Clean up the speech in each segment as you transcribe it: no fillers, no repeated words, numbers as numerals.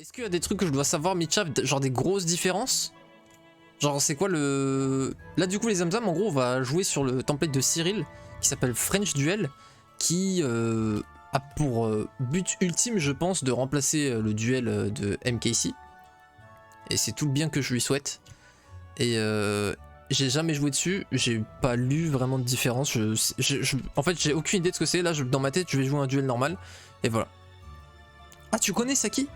Est-ce qu'il y a des trucs que je dois savoir, Mitcha, genre des grosses différences? Genre c'est quoi le... Là du coup les Zamzam, en gros on va jouer sur le template de Cyril qui s'appelle French Duel, qui a pour but ultime je pense de remplacer le duel de MKC. Et c'est tout le bien que je lui souhaite. Et j'ai jamais joué dessus, j'ai pas lu vraiment de différence. En fait j'ai aucune idée de ce que c'est, là dans ma tête je vais jouer un duel normal. Et voilà. Ah tu connais Saki?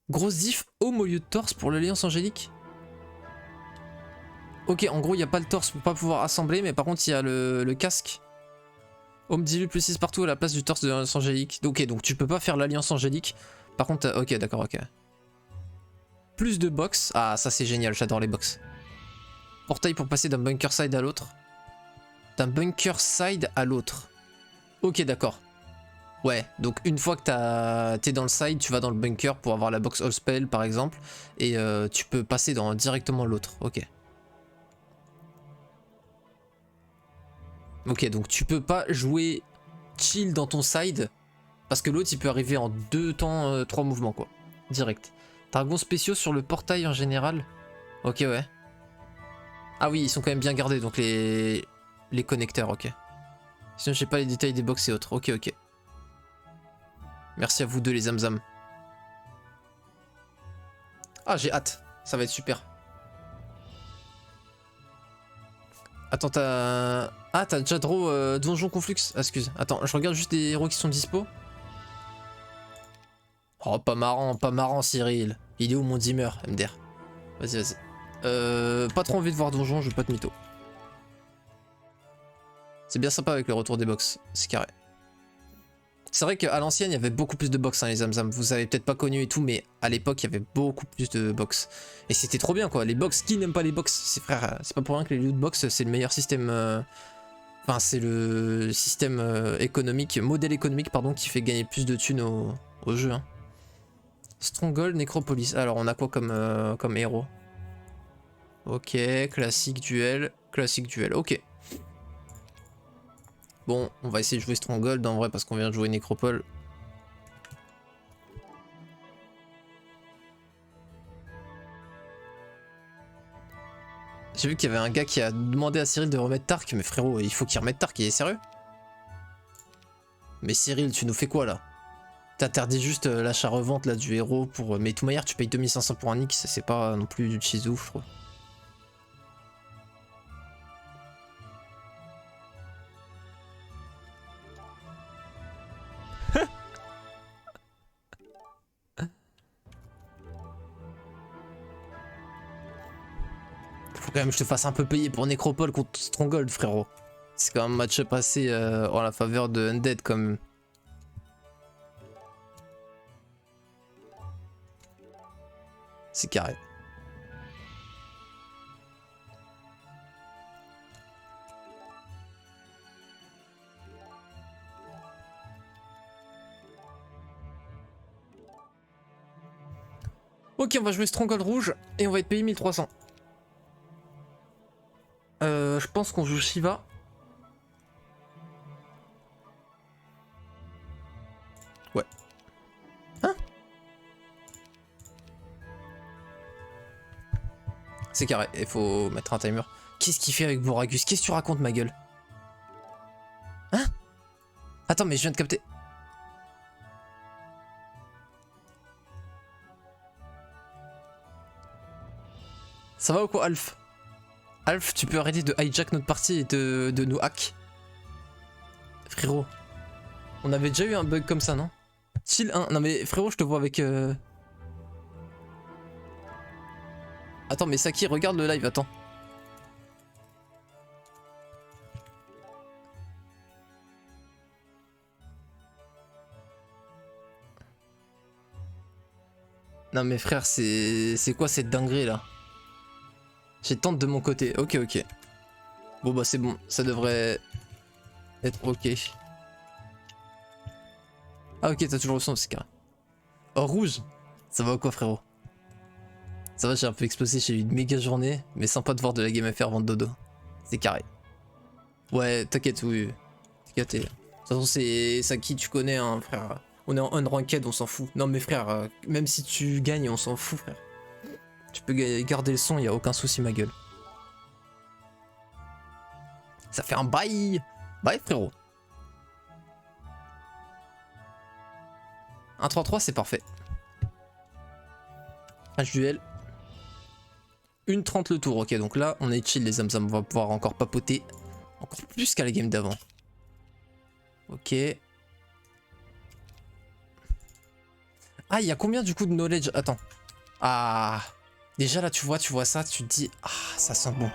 Grosse diff, homme au lieu de torse pour l'alliance angélique. Ok, en gros, il n'y a pas le torse pour pas pouvoir assembler, mais par contre, il y a le casque. Homme dilue plus 6 partout à la place du torse de l'alliance angélique. Ok, donc tu peux pas faire l'alliance angélique. Par contre, ok, d'accord, ok. Plus de box. Ah, ça c'est génial, j'adore les box. Portail pour passer d'un bunker side à l'autre. D'un bunker side à l'autre. Ok, d'accord. Ouais, donc une fois que t'es dans le side, tu vas dans le bunker pour avoir la box all spell par exemple. Et tu peux passer dans directement l'autre. Ok. Ok, donc tu peux pas jouer chill dans ton side. Parce que l'autre il peut arriver en 2 temps, 3 mouvements quoi. Direct. Dragons spéciaux sur le portail en général. Ok, ouais. Ah oui, ils sont quand même bien gardés donc les connecteurs, ok. Sinon j'ai pas les détails des box et autres. Ok, ok. Merci à vous deux les Zamzam. Ah, j'ai hâte. Ça va être super. Attends, t'as... Ah, t'as déjà draw Donjon Conflux. Ah, excuse. Attends, je regarde juste les héros qui sont dispo. Oh, pas marrant, Cyril. Il est où mon dimmer, MDR? Vas-y, vas-y. Pas trop envie de voir Donjon, je vais pas te mytho. C'est bien sympa avec le retour des box, c'est carré. C'est vrai qu'à l'ancienne, il y avait beaucoup plus de box, hein, les Zamzam. Vous avez peut-être pas connu et tout, mais à l'époque, il y avait beaucoup plus de box. Et c'était trop bien, quoi. Les box, qui n'aime pas les box? C'est frère, c'est pas pour rien que les loot box, c'est le meilleur système. Enfin, c'est le système économique, modèle économique, pardon, qui fait gagner plus de thunes au jeu. Hein. Stronghold, Necropolis. Alors, on a quoi comme héros? Ok, classique duel, ok. Bon, on va essayer de jouer Stronghold en vrai parce qu'on vient de jouer Necropole. J'ai vu qu'il y avait un gars qui a demandé à Cyril de remettre Tark, mais frérot, il faut qu'il remette Tark, il est sérieux? Mais Cyril, tu nous fais quoi là? T'interdis juste l'achat-revente là du héros pour... Mais tout manière, tu payes 2500 pour un X, c'est pas non plus du cheese ouf, je trouve. Faut quand même que je te fasse un peu payer pour Necropole contre Stronghold, frérot. C'est quand même un match-up assez en la faveur de Undead quand même. C'est carré. Ok, on va jouer Stronghold rouge et on va être payé 1300. Je pense qu'on joue Shiva. Ouais. Hein? C'est carré, il faut mettre un timer. Qu'est-ce qu'il fait avec Boragus? Qu'est-ce que tu racontes, ma gueule? Hein? Attends, mais je viens de capter. Ça va ou quoi, Alf? Alf, tu peux arrêter de hijack notre partie et de nous hack? Frérot. On avait déjà eu un bug comme ça, non? Chill 1. Non mais frérot, je te vois avec... Attends, mais Saki, regarde le live, attends. Non mais frère, c'est quoi cette dinguerie là? J'ai tente de mon côté, ok ok. Bon bah c'est bon, ça devrait être ok. Ah ok, t'as toujours le son, c'est carré. Oh rouge, ça va ou quoi frérot? Ça va, j'ai un peu explosé, j'ai eu une méga journée, mais sympa de voir de la game FR avant de dodo. C'est carré. Ouais, t'inquiète, oui. T'inquiète. De toute façon, c'est Saki, tu connais, hein, frère. On est en unranked, on s'en fout. Non mais frère, même si tu gagnes, on s'en fout frère. Tu peux garder le son, y a aucun souci ma gueule. Ça fait un bail. Bye frérot. 1-3-3 c'est parfait. Match duel. 1-30 le tour, ok donc là on est chill les zamzam, on va pouvoir encore papoter. Encore plus qu'à la game d'avant. Ok. Ah, il y a combien du coup de knowledge? Attends. Ah. Déjà là, tu vois ça, tu te dis... Ah, ça sent bon.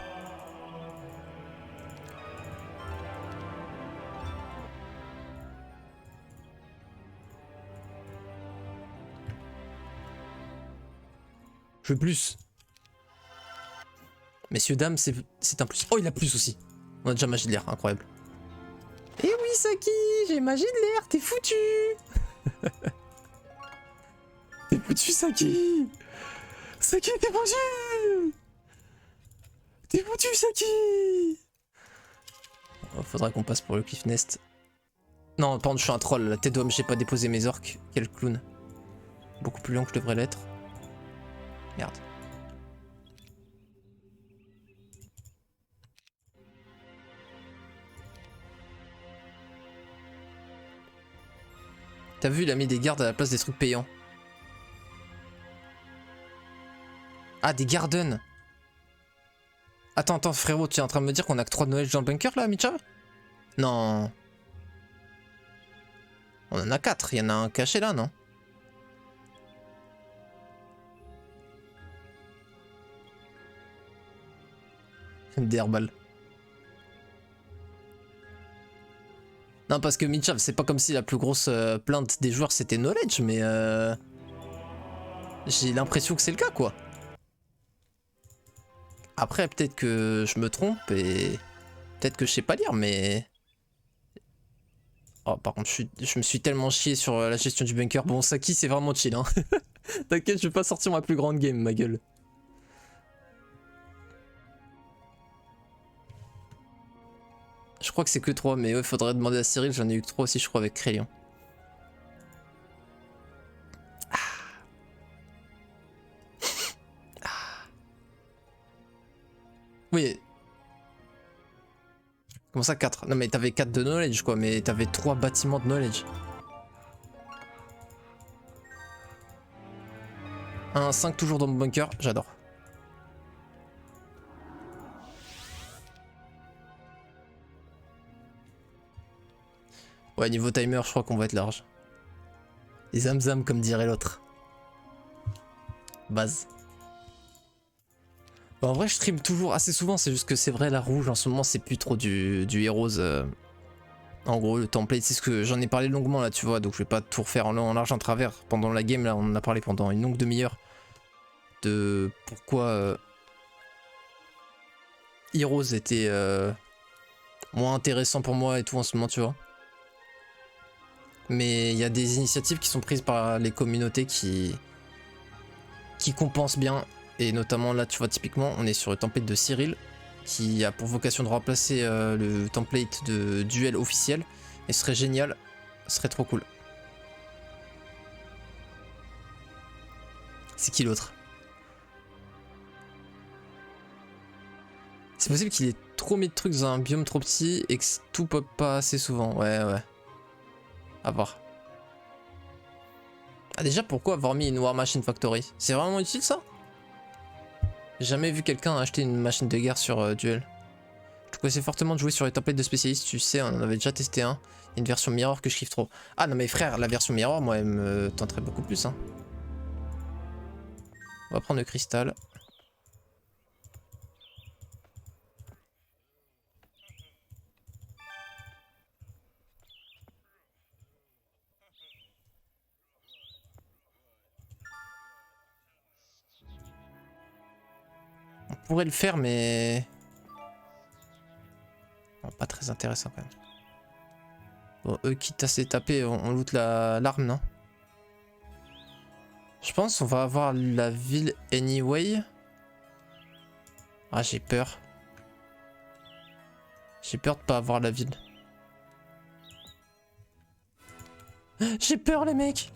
Je veux plus. Messieurs, dames, c'est un plus. Oh, il a plus aussi. On a déjà magie de l'air, incroyable. Eh oui, Saki, j'ai magie de l'air, t'es foutu. T'es foutu, Saki. Saki, t'es foutu. T'es foutu, Saki. Oh, faudrait qu'on passe pour le cliff nest. Non, pardon, je suis un troll. La tête d'homme, j'ai pas déposé mes orques. Quel clown. Beaucoup plus long que je devrais l'être. Merde. T'as vu, il a mis des gardes à la place des trucs payants. Ah, des gardens. Attends, frérot, tu es en train de me dire qu'on a que 3 knowledge dans le bunker là, Micha? Non. On en a 4, il y en a un caché là, non? Des herbales. Non, parce que Michav, c'est pas comme si la plus grosse plainte des joueurs c'était knowledge, mais j'ai l'impression que c'est le cas quoi. Après, peut-être que je me trompe et peut-être que je sais pas lire, mais. Oh, par contre, je me suis tellement chié sur la gestion du bunker. Bon, Saki, c'est vraiment chill, hein. T'inquiète, je vais pas sortir ma plus grande game, ma gueule. Je crois que c'est que 3, mais ouais, faudrait demander à Cyril, j'en ai eu que 3 aussi, je crois, avec Crayon. Ah. Ah. Oui. Comment ça 4? Non mais t'avais 4 de knowledge quoi, mais t'avais 3 bâtiments de knowledge. 5 toujours dans mon bunker, j'adore. Ouais, niveau timer, je crois qu'on va être large. Les zamzam comme dirait l'autre. Base. Bah, en vrai, je stream toujours assez souvent, c'est juste que c'est vrai, la rouge en ce moment, c'est plus trop du Heroes. En gros, le template, c'est ce que j'en ai parlé longuement là, tu vois, donc je vais pas tout refaire en long, en large, en travers. Pendant la game, là, on en a parlé pendant une longue demi-heure de pourquoi Heroes était moins intéressant pour moi et tout en ce moment, tu vois. Mais il y a des initiatives qui sont prises par les communautés qui compensent bien. Et notamment là, tu vois, typiquement, on est sur le template de Cyril qui a pour vocation de remplacer le template de duel officiel. Et ce serait génial, ce serait trop cool. C'est qui l'autre? C'est possible qu'il ait trop mis de trucs dans un biome trop petit et que tout pop pas assez souvent. Ouais. À voir. Ah déjà, pourquoi avoir mis une War Machine Factory? C'est vraiment utile ça? J'ai jamais vu quelqu'un acheter une machine de guerre sur Duel. Je conseille fortement de jouer sur les templates de spécialistes, tu sais, on en avait déjà testé un. Il y a une version Mirror que je kiffe trop. Ah non mais frère, la version Mirror, moi, elle me tenterait beaucoup plus. Hein. On va prendre le cristal. On pourrait le faire, mais... Bon, pas très intéressant quand même. Bon, eux, quitte à se les taper, on loot l'arme, non? Je pense qu'on va avoir la ville anyway. Ah, j'ai peur. J'ai peur de pas avoir la ville. J'ai peur les mecs.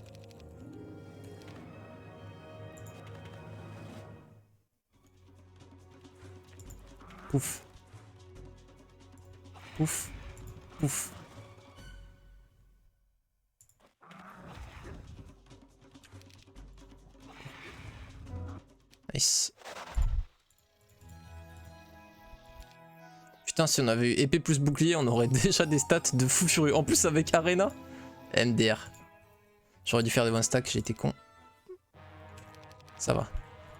Ouf. Ouf. Ouf. Nice. Putain, si on avait eu épée plus bouclier, on aurait déjà des stats de fou furieux. En plus avec Arena. MDR. J'aurais dû faire des one stack, j'ai été con. Ça va.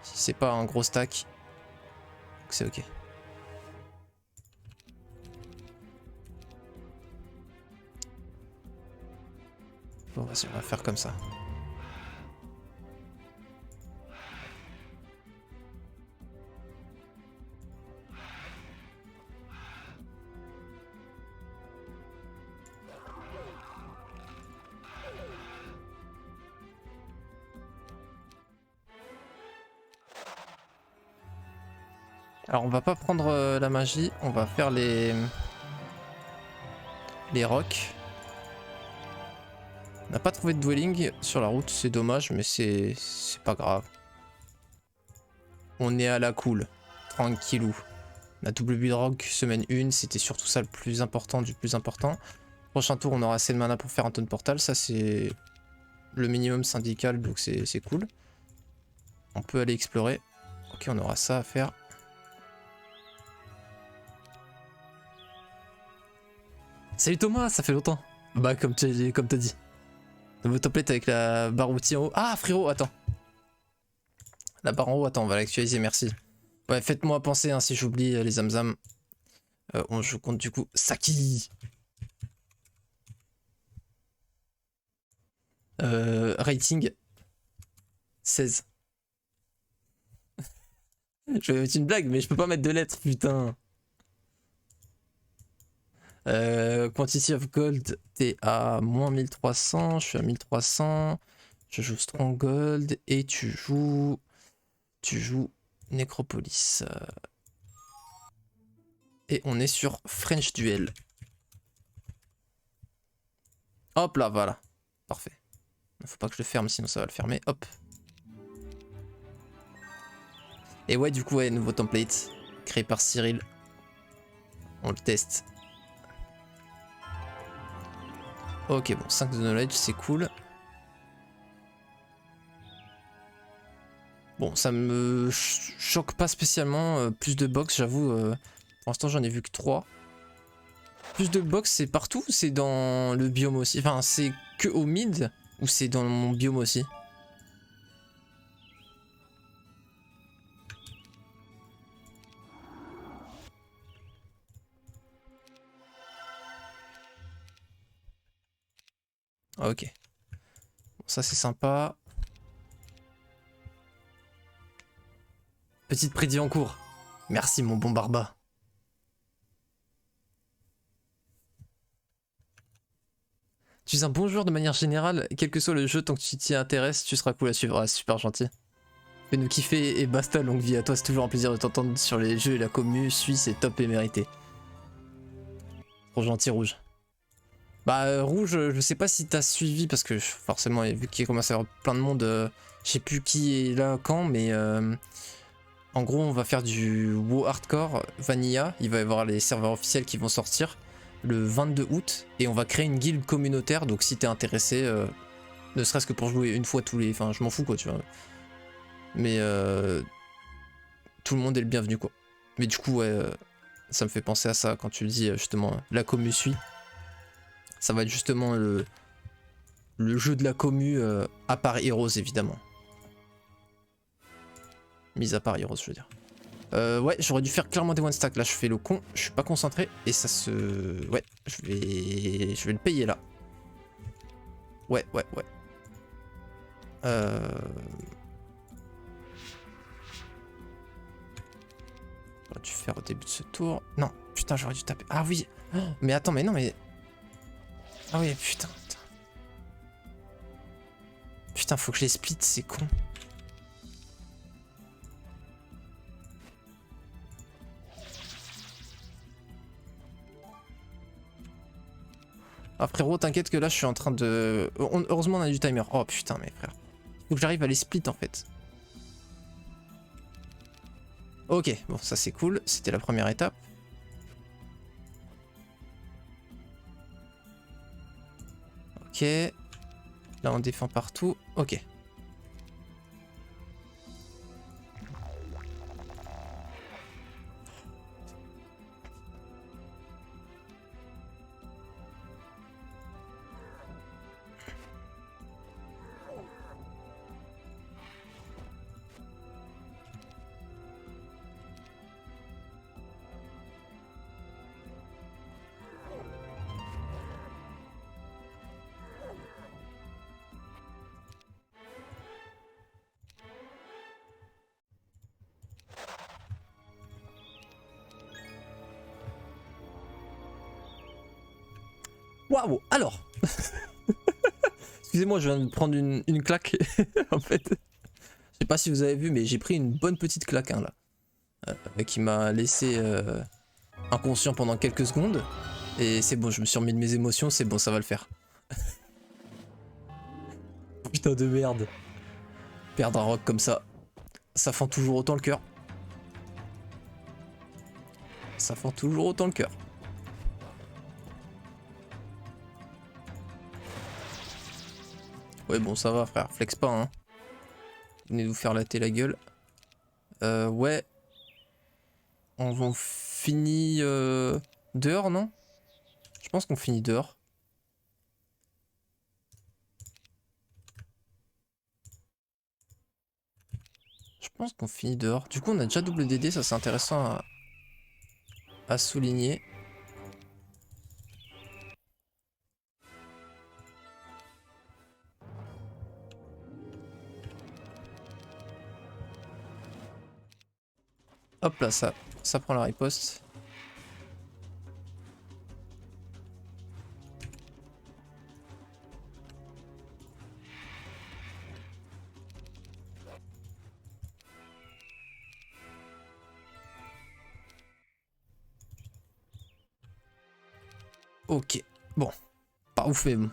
Si c'est pas un gros stack, c'est ok. Bon, vas-y, on va faire comme ça. Alors on va pas prendre la magie, on va faire les rocs. On n'a pas trouvé de dwelling sur la route, c'est dommage, mais c'est pas grave. On est à la cool, tranquillou. La double build rock semaine 1, c'était surtout ça le plus important du plus important. Prochain tour, on aura assez de mana pour faire un tonne portal, ça c'est le minimum syndical, donc c'est cool. On peut aller explorer. Ok, on aura ça à faire. Salut Thomas, ça fait longtemps. Bah comme t'as dit. Nouveau template avec la barre outil en haut. Ah frérot, attends. La barre en haut, attends, on va l'actualiser, merci. Ouais, faites-moi penser hein, si j'oublie les zamzam. Je compte du coup Saki. Rating 16. Je vais mettre une blague, mais je peux pas mettre de lettres, putain. Quantity of Gold, t'es à moins 1300, je suis à 1300. Je joue Stronghold et tu joues Necropolis. Et on est sur French Duel. Hop là, voilà. Parfait. Faut pas que je le ferme, sinon ça va le fermer. Hop. Et ouais, du coup, ouais, nouveau template créé par Cyril. On le teste. Ok, bon, 5 de knowledge, c'est cool. Bon, ça me choque pas spécialement. Plus de box, j'avoue. Pour l'instant, j'en ai vu que 3. Plus de box, c'est partout ou c'est dans le biome aussi? Enfin, c'est que au mid ou c'est dans mon biome aussi? Ah, ok. Bon, ça, c'est sympa. Petite prédit en cours. Merci, mon bon Barba. Tu es un bon joueur de manière générale, quel que soit le jeu, tant que tu t'y intéresses, tu seras cool à suivre. Ah, super gentil. Fais-nous kiffer et basta, longue vie à toi. C'est toujours un plaisir de t'entendre sur les jeux et la commu. Suis, c'est top et mérité. Trop gentil, Rouge. Bah, Rouge, je sais pas si t'as suivi, parce que forcément, vu qu'il commence à y avoir plein de monde, je sais plus qui est là quand, mais en gros, on va faire du WoW Hardcore Vanilla. Il va y avoir les serveurs officiels qui vont sortir le 22 août, et on va créer une guilde communautaire, donc si t'es intéressé, ne serait-ce que pour jouer une fois tous les... Enfin, je m'en fous, quoi, tu vois. Mais tout le monde est le bienvenu, quoi. Mais du coup, ouais, ça me fait penser à ça quand tu dis, justement, la commu suit. Ça va être justement le jeu de la commu, à part Heroes, évidemment. Mis à part Heroes, je veux dire. Ouais, j'aurais dû faire clairement des one stack. Là, je fais le con, je suis pas concentré et ça se... Ouais, je vais le payer là. Ouais. J'aurais dû faire au début de ce tour. Non, putain, j'aurais dû taper. Ah oui. Oh, mais attends, mais non, mais... Ah oui, putain. Putain, faut que je les split, c'est con. Ah frérot, t'inquiète que là je suis en train de... Heureusement on a du timer. Oh putain mais frère. Faut que j'arrive à les split en fait. Ok, bon ça c'est cool. C'était la première étape. Ok. Là on défend partout. Ok. Waouh, alors excusez-moi, je viens de prendre une claque en fait. Je sais pas si vous avez vu, mais j'ai pris une bonne petite claque hein, là. Qui m'a laissé inconscient pendant quelques secondes. Et c'est bon, je me suis remis de mes émotions, c'est bon, ça va le faire. Putain de merde. Perdre un rock comme ça fend toujours autant le cœur. Ça fend toujours autant le cœur. Ouais bon ça va frère, flex pas hein. Venez nous faire latter la gueule. Ouais. On finit dehors non? Je pense qu'on finit dehors. Je pense qu'on finit dehors. Du coup on a déjà double DD, ça c'est intéressant à souligner. Hop là, ça prend la riposte. Ok, bon, pas ouf mais bon.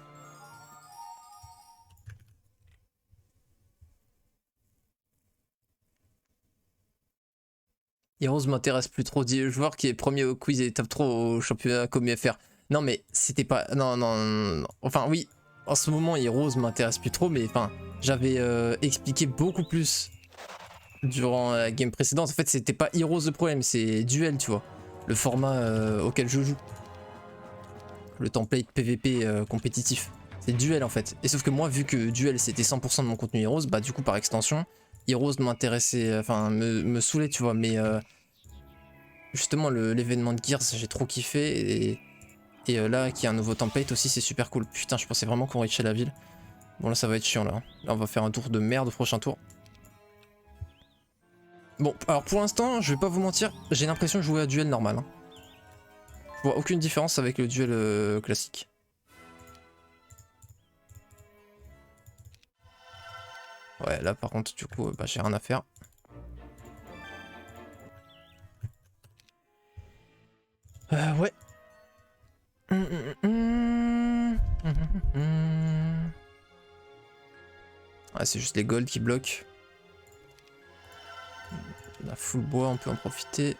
Heroes m'intéresse plus trop. Joueur qui est premier au quiz et top 3 au championnat comme UFR. Non mais c'était pas... Non. Enfin oui, en ce moment Heroes m'intéresse plus trop mais enfin j'avais expliqué beaucoup plus durant la game précédente. En fait c'était pas Heroes le problème, c'est Duel tu vois. Le format auquel je joue. Le template PVP compétitif. C'est Duel en fait. Et sauf que moi vu que Duel c'était 100% de mon contenu Heroes, bah du coup par extension, Heroes m'intéressait, enfin me saoulait tu vois, mais justement l'événement de Gears j'ai trop kiffé et là qu'il y a un nouveau template aussi c'est super cool. Putain je pensais vraiment qu'on reachait la ville. Bon là ça va être chiant là. Là on va faire un tour de merde au prochain tour. Bon alors pour l'instant je vais pas vous mentir, j'ai l'impression de jouer à Duel normal. Hein. Je vois aucune différence avec le Duel classique. Ouais là par contre du coup bah, j'ai rien à faire. Ouais. Ouais, c'est juste les golds qui bloquent. On a full bois, on peut en profiter.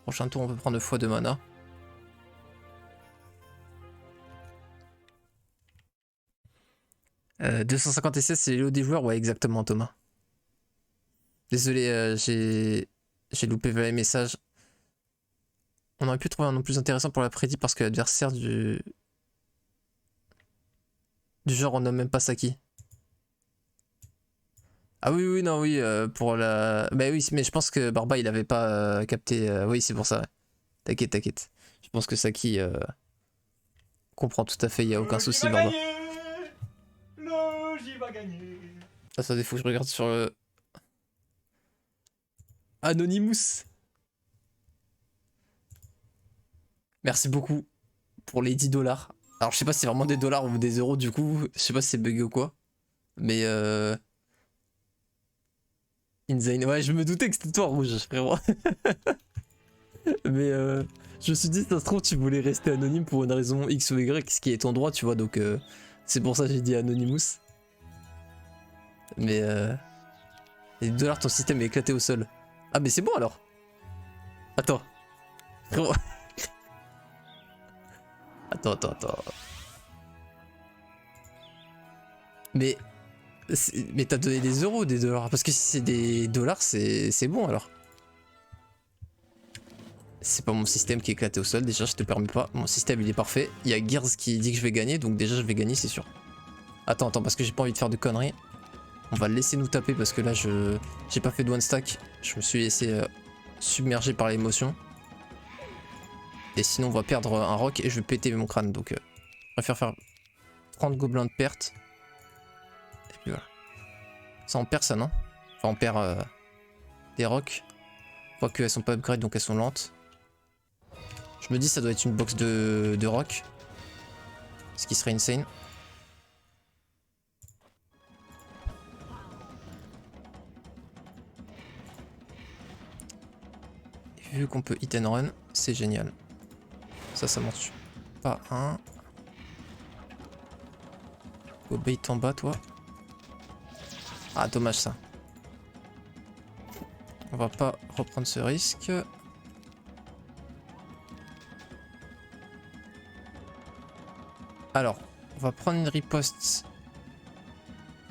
Prochain tour, on peut prendre 2 fois de mana. Euh, 250 SS, c'est les hauts des joueurs, ouais, exactement, Thomas. Désolé, j'ai loupé les messages. On aurait pu trouver un nom plus intéressant pour la prédit parce que l'adversaire du genre on nomme même pas Saki. Ah oui, non, oui, pour la... Bah oui, mais je pense que Barba, il avait pas capté... Oui, c'est pour ça, ouais. T'inquiète. Je pense que Saki comprend tout à fait, il y a aucun souci, Barba. Logi va gagner. Ah, ça défaut, je regarde sur le... Anonymous. Merci beaucoup pour les 10 $. Alors je sais pas si c'est vraiment des dollars ou des euros du coup, je sais pas si c'est bugué ou quoi. Mais Insane, ouais je me doutais que c'était toi Rouge frérot. Mais Je me suis dit, ça se trouve, tu voulais rester anonyme pour une raison X ou Y, ce qui est ton droit, tu vois, donc c'est pour ça que j'ai dit Anonymous. Mais les $, ton système est éclaté au sol. Ah, mais c'est bon alors. Attends. Frérot. Attends. Mais t'as donné des euros ou des dollars? Parce que si c'est des dollars, c'est bon alors. C'est pas mon système qui est éclaté au sol, déjà je te permets pas. Mon système il est parfait. Il y a Gears qui dit que je vais gagner, donc déjà je vais gagner, c'est sûr. Attends, parce que j'ai pas envie de faire de conneries. On va le laisser nous taper parce que là j'ai pas fait de one stack. Je me suis laissé submerger par l'émotion. Et sinon on va perdre un rock et je vais péter mon crâne. Donc je préfère faire 30 gobelins de perte. Et puis voilà. Ça on perd ça non? Enfin on perd des rocks. Quoique elles sont pas upgrade donc elles sont lentes. Je me dis ça doit être une box de rock. Ce qui serait insane. Et vu qu'on peut hit and run, c'est génial. Ça m'en tue. Pas un. Go bait en bas toi. Ah dommage ça. On va pas reprendre ce risque. Alors, on va prendre une riposte.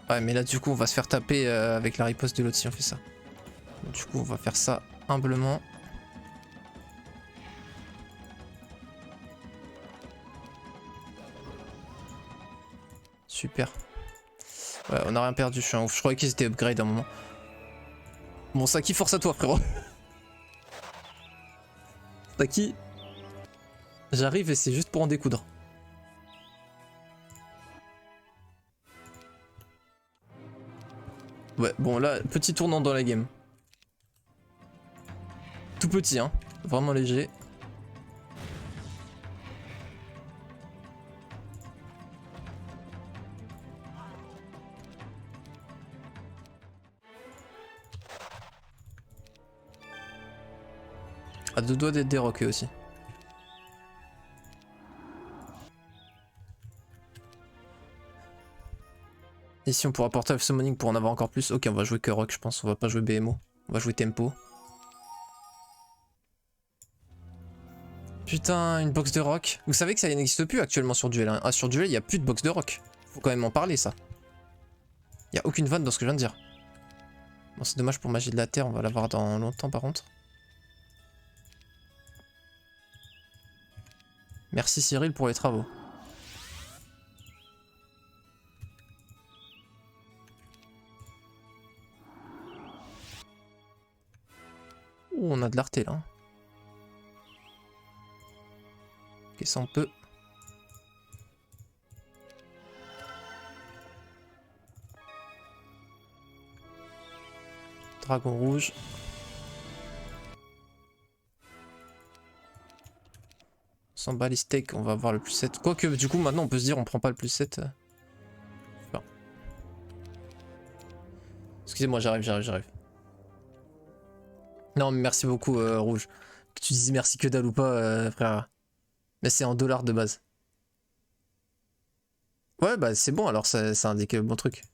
Ouais, mais là, du coup, on va se faire taper avec la riposte de l'autre si on fait ça. Donc, du coup, on va faire ça humblement. Super. Ouais, on a rien perdu, je suis un ouf. Je croyais qu'ils étaient upgrade à un moment. Bon, Saki, force à toi, frérot. Saki, j'arrive et c'est juste pour en découdre. Ouais, bon là, petit tournant dans la game. Tout petit, hein. Vraiment léger. À deux doigts d'être déroqué aussi. Ici on pourra porter summoning pour en avoir encore plus. Ok, on va jouer que rock je pense, on va pas jouer BMO. On va jouer tempo. Putain, une box de rock. Vous savez que ça n'existe plus actuellement sur Duel. Hein. Ah, sur Duel, il n'y a plus de box de rock. Faut quand même en parler, ça. Il n'y a aucune vanne dans ce que je viens de dire. Bon, c'est dommage pour Magie de la Terre, on va l'avoir dans longtemps par contre. Merci Cyril pour les travaux. Ouh, on a de l'arté là. Ok, ça on peut. Dragon rouge. Sans bat les steaks, on va avoir le plus 7. Quoique du coup maintenant on peut se dire on prend pas le plus 7. Enfin. Excusez-moi, j'arrive. Non mais merci beaucoup rouge. Que tu dises merci que dalle ou pas frère. Mais c'est en dollars de base. Ouais bah c'est bon alors ça indique bon truc.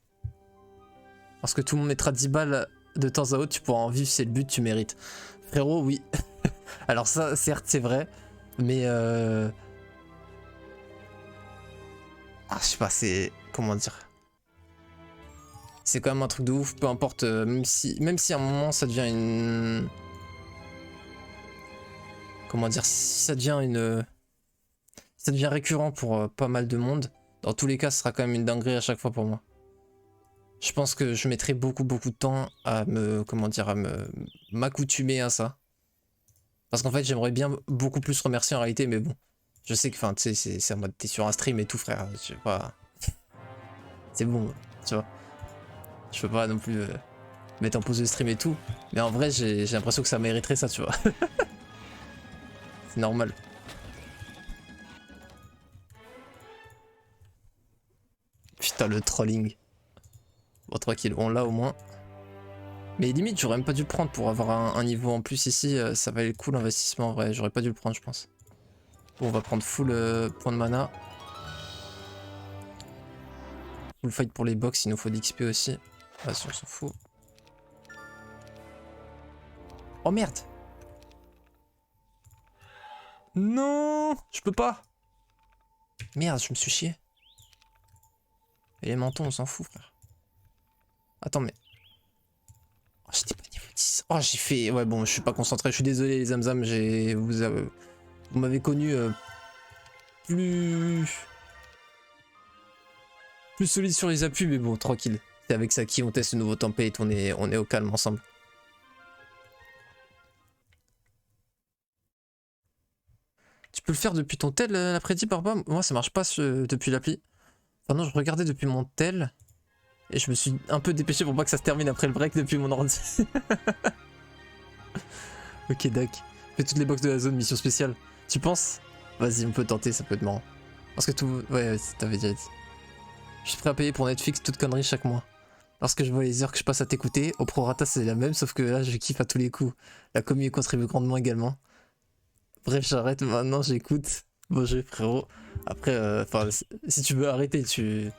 Parce que tout le monde mettra 10 balles de temps à autre, tu pourras en vivre, c'est le but, tu mérites. Frérot, oui. Alors ça, certes, c'est vrai, mais ah, je sais pas, c'est... Comment dire? C'est quand même un truc de ouf, peu importe, même si à un moment ça devient une... Comment dire? Si ça devient une... Si ça devient récurrent pour pas mal de monde, dans tous les cas, ce sera quand même une dinguerie à chaque fois pour moi. Je pense que je mettrai beaucoup de temps à me... Comment dire? À m'accoutumer à ça. Parce qu'en fait, j'aimerais bien beaucoup plus remercier en réalité, mais bon. Je sais que, enfin, tu sais, c'est en mode, t'es sur un stream et tout, frère. Je sais pas. C'est bon, tu vois. Je peux pas non plus mettre en pause le stream et tout. Mais en vrai, j'ai l'impression que ça mériterait ça, tu vois. C'est normal. Putain, le trolling. Bon, tranquille, on l'a au moins. Mais limite, j'aurais même pas dû le prendre pour avoir un niveau en plus ici. Ça valait le coup l'investissement en vrai. J'aurais pas dû le prendre, je pense. Bon, on va prendre full point de mana. Full fight pour les box, il nous faut d'XP aussi. Ah, si on s'en fout. Oh merde! Non! Je peux pas! Merde, je me suis chié. Et les mentons, on s'en fout, frère. Attends, mais. Oh, j'étais pas niveau 10. Oh, j'ai fait. Ouais, bon, je suis pas concentré. Je suis désolé, les Zamzam. Vous m'avez connu plus. Plus solide sur les appuis, mais bon, tranquille. C'est avec ça qui on teste le nouveau template. On est au calme ensemble. Tu peux le faire depuis ton tel, l'après-midi, Barba? Moi, ça marche pas depuis l'appli. Enfin, non, je regardais depuis mon tel. Et je me suis un peu dépêché pour pas que ça se termine après le break depuis mon ordi. Ok, Doc. Fais toutes les box de la zone, mission spéciale. Tu penses? Vas-y, on peut tenter, ça peut être marrant. Parce que tout. Ouais, t'avais déjà dit. Je suis prêt à payer pour Netflix toute connerie chaque mois. Lorsque je vois les heures que je passe à t'écouter, au prorata c'est la même, sauf que là je kiffe à tous les coups. La commu contribue grandement également. Bref, j'arrête maintenant, j'écoute. Bon jeu, frérot. Après, si tu veux arrêter, tu.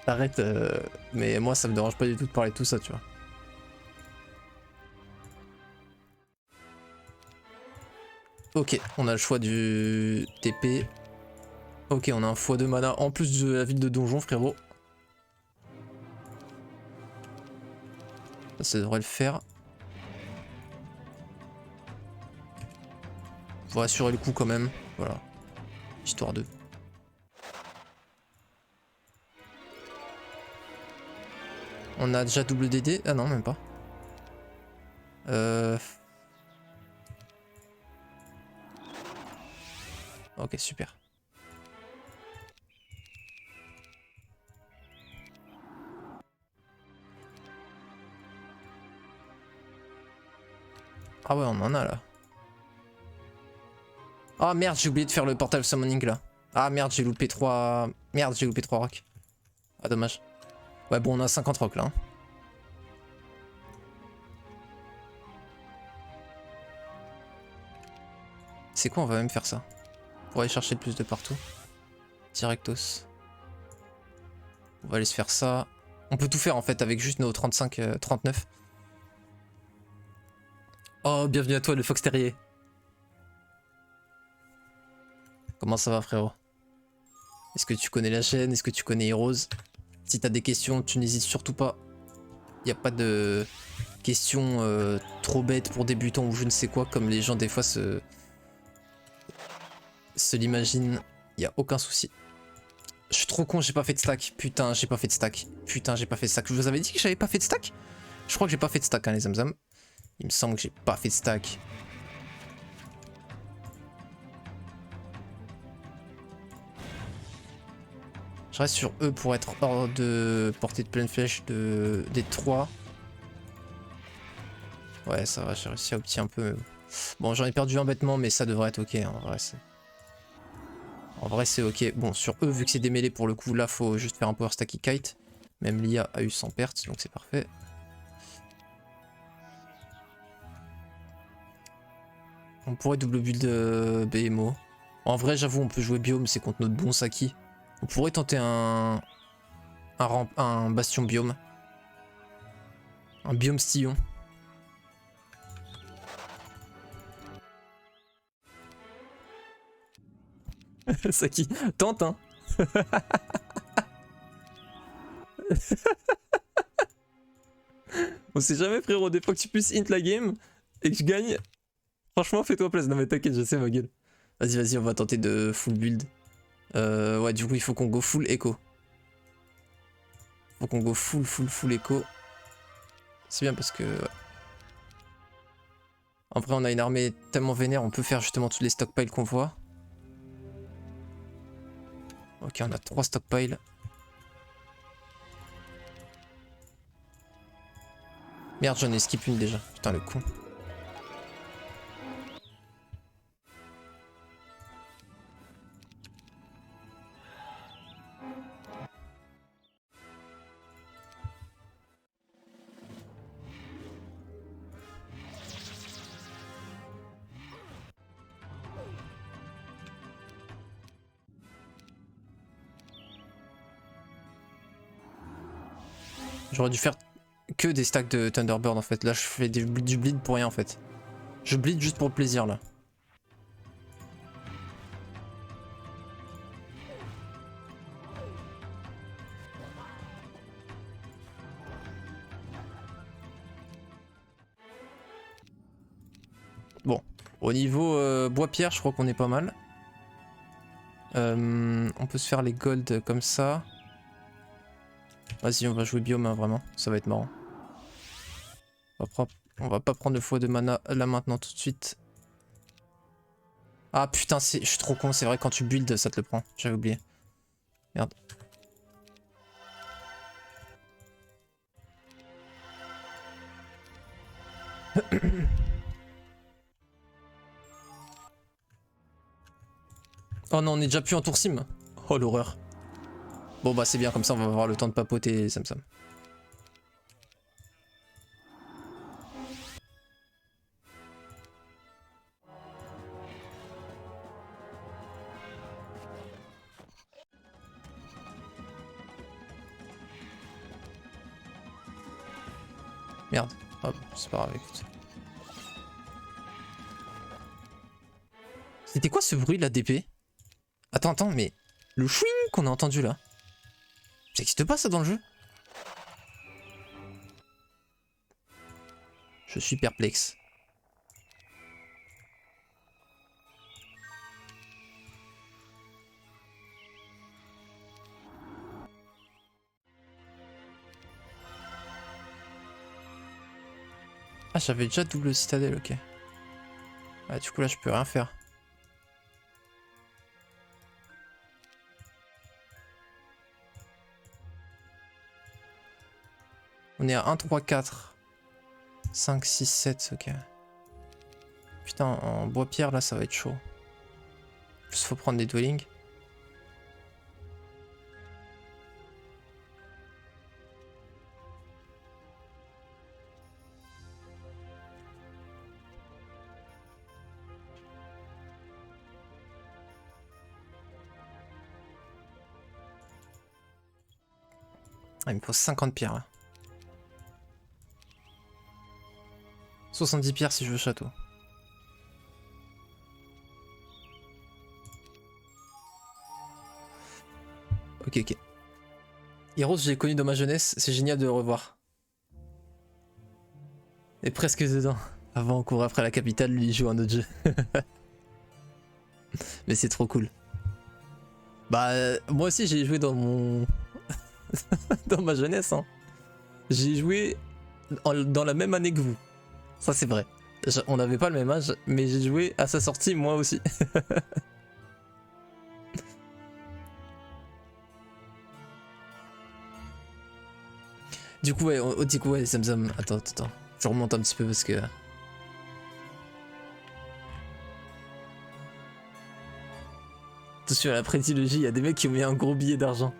T'arrêtes. Mais moi, ça me dérange pas du tout de parler de tout ça, tu vois. Ok, on a le choix du TP. Ok, on a un x2 mana en plus de la ville de donjon, frérot. Ça devrait le faire. Faut assurer le coup quand même. Voilà. Histoire de. On a déjà double DD. Ah non, même pas. Ok, super. Ah ouais, on en a là. Ah merde, j'ai oublié de faire le portal summoning là. Ah merde, j'ai loupé 3. Merde, j'ai loupé 3 rocks. Ah dommage. Ouais, bon, on a 50 rocks là. Hein. C'est quoi, on va même faire ça. Pour aller chercher le plus de partout. Directos. On va aller se faire ça. On peut tout faire en fait avec juste nos 35, 39. Oh, bienvenue à toi le Fox Terrier. Comment ça va frérot? Est-ce que tu connais la chaîne? Est-ce que tu connais Heroes? Si t'as des questions, tu n'hésites surtout pas. Il n'y a pas de questions trop bêtes pour débutants ou je ne sais quoi comme les gens des fois se l'imaginent. Il n'y a aucun souci. Je suis trop con, j'ai pas fait de stack. Putain, j'ai pas fait de stack. Putain, j'ai pas fait de stack. Je vous avais dit que j'avais pas fait de stack? Je crois que j'ai pas fait de stack, hein, les Zamzam. Il me semble que j'ai pas fait de stack. Je reste sur eux pour être hors de portée de pleine flèche des 3. Ouais, ça va, j'ai réussi à opter un peu. Bon, j'en ai perdu un bêtement, mais ça devrait être ok. En vrai, c'est ok. Bon, sur eux, vu que c'est des mêlées pour le coup, là, faut juste faire un power stack qui kite. Même l'IA a eu 100 pertes, donc c'est parfait. On pourrait double build BMO. En vrai, j'avoue, on peut jouer biome, c'est contre notre bon Saki. On pourrait tenter un bastion biome. Un biome stillon. Saki, tente hein. On sait jamais frérot, des fois que tu puisses int la game et que je gagne. Franchement, fais-toi plaisir. Non mais t'inquiète, je sais ma gueule. Vas-y, vas-y, on va tenter de full build. Ouais, du coup, il faut qu'on go full echo. Faut qu'on go full echo. C'est bien parce que... Ouais. En vrai, on a une armée tellement vénère, on peut faire justement tous les stockpiles qu'on voit. Ok, on a 3 stockpiles. Merde, j'en ai skip une déjà. Putain, le con. J'aurais dû faire que des stacks de Thunderbird en fait. Là je fais du bleed pour rien en fait. Je bleed juste pour le plaisir là. Bon, au niveau bois-pierre, je crois qu'on est pas mal. On peut se faire les golds comme ça. Vas-y, on va jouer biome, hein, vraiment. Ça va être marrant. On va pas prendre le foie de mana là maintenant tout de suite. Ah putain, je suis trop con, c'est vrai, quand tu builds, ça te le prend. J'avais oublié. Merde. Oh non, on est déjà plus en tour sim. Oh l'horreur. Bon bah c'est bien, comme ça on va avoir le temps de papoter Sam Sam. Merde. Hop, c'est pas grave, écoute. C'était quoi ce bruit là d'épée? Attends, mais le chouing qu'on a entendu là, ça existe pas ça dans le jeu? Je suis perplexe. Ah, j'avais déjà double citadelle, ok. Ah, du coup là je peux rien faire. On est à 1, 3, 4, 5, 6, 7, ok. Putain, en bois-pierre là ça va être chaud. Plus faut prendre des dwellings. Ah, il me faut 50 pierres là. 70 pierres si je veux château. Ok, ok. Heroes, j'ai connu dans ma jeunesse, c'est génial de le revoir. Et presque dedans. Avant, on court après la capitale, lui il joue un autre jeu. Mais c'est trop cool. Bah, moi aussi j'ai joué dans mon... dans ma jeunesse, hein. J'ai joué dans la même année que vous. Ça c'est vrai. On n'avait pas le même âge, mais j'ai joué à sa sortie moi aussi. Du coup ouais, Zamzam, attends. Je remonte un petit peu parce que... Attention à la prédilogie, il y a des mecs qui ont mis un gros billet d'argent.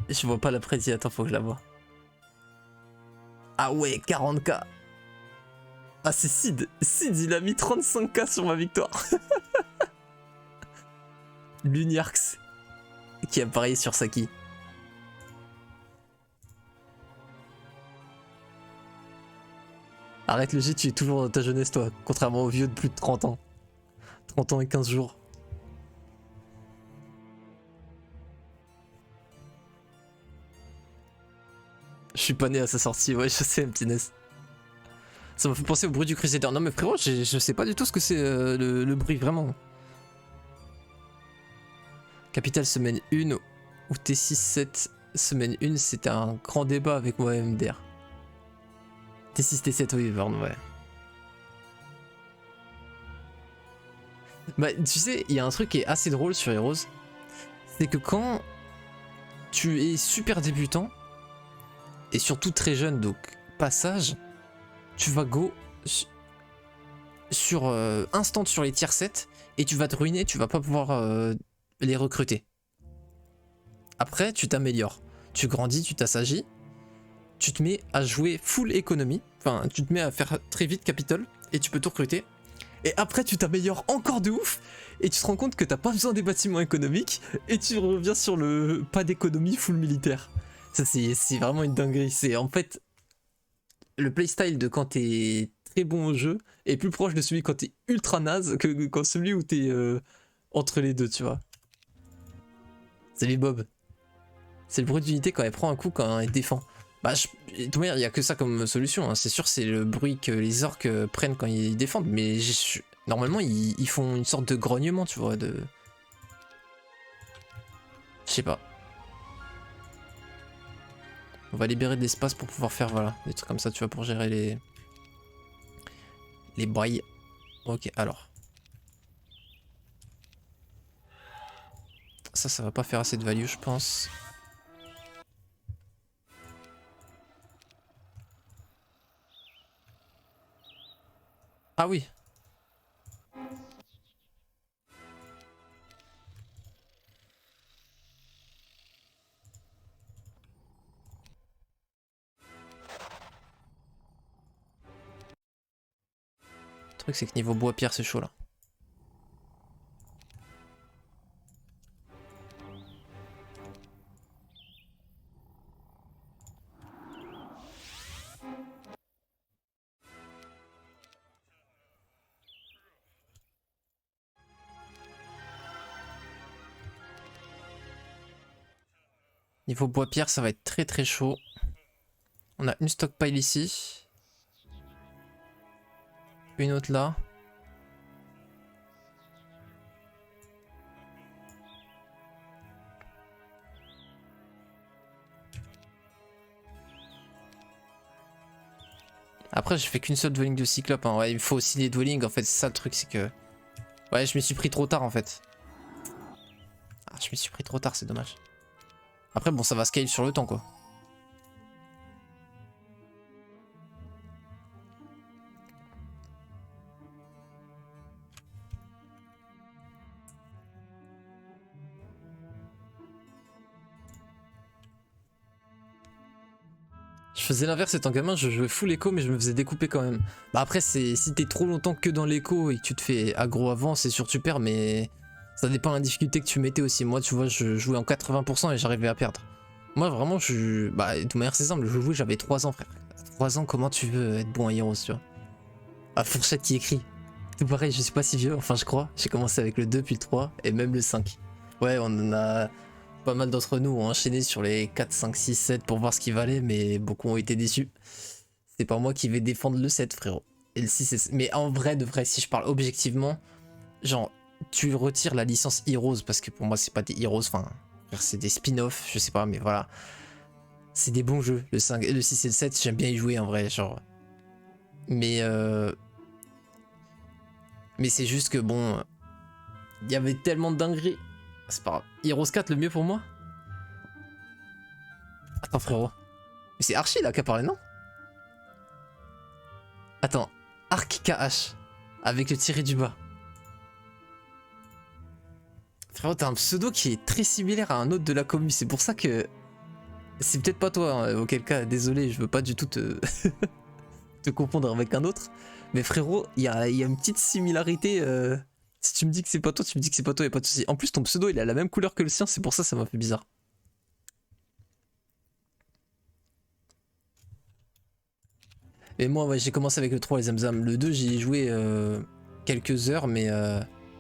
Je vois pas la prédit, attends, faut que je la vois. Ah ouais, 40k. Ah c'est Sid. Sid, il a mis 35k sur ma victoire. Luniarx, qui a parié sur Saki. Arrête le jeu, tu es toujours dans ta jeunesse toi, contrairement aux vieux de plus de 30 ans. 30 ans et 15 jours. Je suis pas né à sa sortie, ouais, je sais, petitesse. Ça m'a fait penser au bruit du Crusader. Non mais frérot, je sais pas du tout ce que c'est le bruit, vraiment. Capitale semaine 1 ou T6-7 semaine 1, c'était un grand débat avec moi et MDR. T6, T7, oui, pardon, ouais. Bah, tu sais, il y a un truc qui est assez drôle sur Heroes. C'est que quand tu es super débutant, et surtout très jeune, donc passage, tu vas go sur instant sur les tier 7 et tu vas te ruiner, tu vas pas pouvoir les recruter. Après, tu t'améliores, tu grandis, tu t'assagis, tu te mets à jouer full économie, enfin, tu te mets à faire très vite capital et tu peux tout recruter. Et après tu t'améliores encore de ouf et tu te rends compte que t'as pas besoin des bâtiments économiques et tu reviens sur le pas d'économie full militaire. Ça c'est vraiment une dinguerie. C'est en fait le playstyle de quand t'es très bon au jeu est plus proche de celui quand t'es ultra naze que quand celui où t'es entre les deux, tu vois. Salut Bob. C'est le bruit d'unité quand elle prend un coup quand elle défend. Bah, de toute manière, il n'y a que ça comme solution. Hein. C'est sûr, c'est le bruit que les orques prennent quand ils défendent. Mais normalement, ils font une sorte de grognement, tu vois. De... Je sais pas. On va libérer de l'espace pour pouvoir faire, voilà, des trucs comme ça, tu vois, pour gérer les bails. Ok, alors. Ça va pas faire assez de value, je pense. Ah oui. Le truc, c'est que niveau bois-pierre, c'est chaud là. Niveau bois-pierre, ça va être très très chaud. On a une stockpile ici. Une autre là. Après, j'ai fait qu'une seule dwelling de cyclope. Hein. Ouais, il me faut aussi des dwellings. En fait, c'est ça le truc, c'est que... Ouais, je m'y suis pris trop tard en fait. Ah, je m'y suis pris trop tard, c'est dommage. Après, bon, ça va scale sur le temps, quoi. Je faisais l'inverse étant gamin, je jouais full écho mais je me faisais découper quand même. Bah après si t'es trop longtemps que dans l'écho et que tu te fais aggro avant, c'est sûr tu perds, mais ça dépend de la difficulté que tu mettais aussi. Moi tu vois je jouais en 80% et j'arrivais à perdre. Moi vraiment bah de toute manière c'est simple, je jouais j'avais 3 ans frère. 3 ans comment tu veux être bon à Heroes tu vois. À Fourchette qui écrit. Tout pareil je suis pas si vieux, enfin je crois. J'ai commencé avec le 2 puis le 3 et même le 5. Ouais on en a... Pas mal d'entre nous ont enchaîné sur les 4, 5, 6, 7 pour voir ce qu'il valait, mais beaucoup ont été déçus. C'est pas moi qui vais défendre le 7, frérot. Et le 6, mais en vrai, de vrai, si je parle objectivement, genre, tu retires la licence Heroes, parce que pour moi, c'est pas des Heroes, enfin, c'est des spin-offs, je sais pas, mais voilà. C'est des bons jeux. Le 5, le 6 et le 7, j'aime bien y jouer en vrai, genre. Mais, mais c'est juste que bon, il y avait tellement de dingueries. C'est pas grave. Heroes 4, le mieux pour moi? Attends, frérot. Mais c'est Archie là qui a parlé, non? Attends, Arc KH avec le tiré du bas. Frérot, t'as un pseudo qui est très similaire à un autre de la commu, c'est pour ça que... C'est peut-être pas toi, hein, auquel cas, désolé, je veux pas du tout te, te confondre avec un autre. Mais frérot, il y a une petite similarité. Si tu me dis que c'est pas toi, tu me dis que c'est pas toi, y a pas de souci. En plus, ton pseudo, il a la même couleur que le sien, c'est pour ça ça m'a fait bizarre. Et moi, ouais, j'ai commencé avec le 3, les Zamzam. Le 2, j'y ai joué quelques heures, mais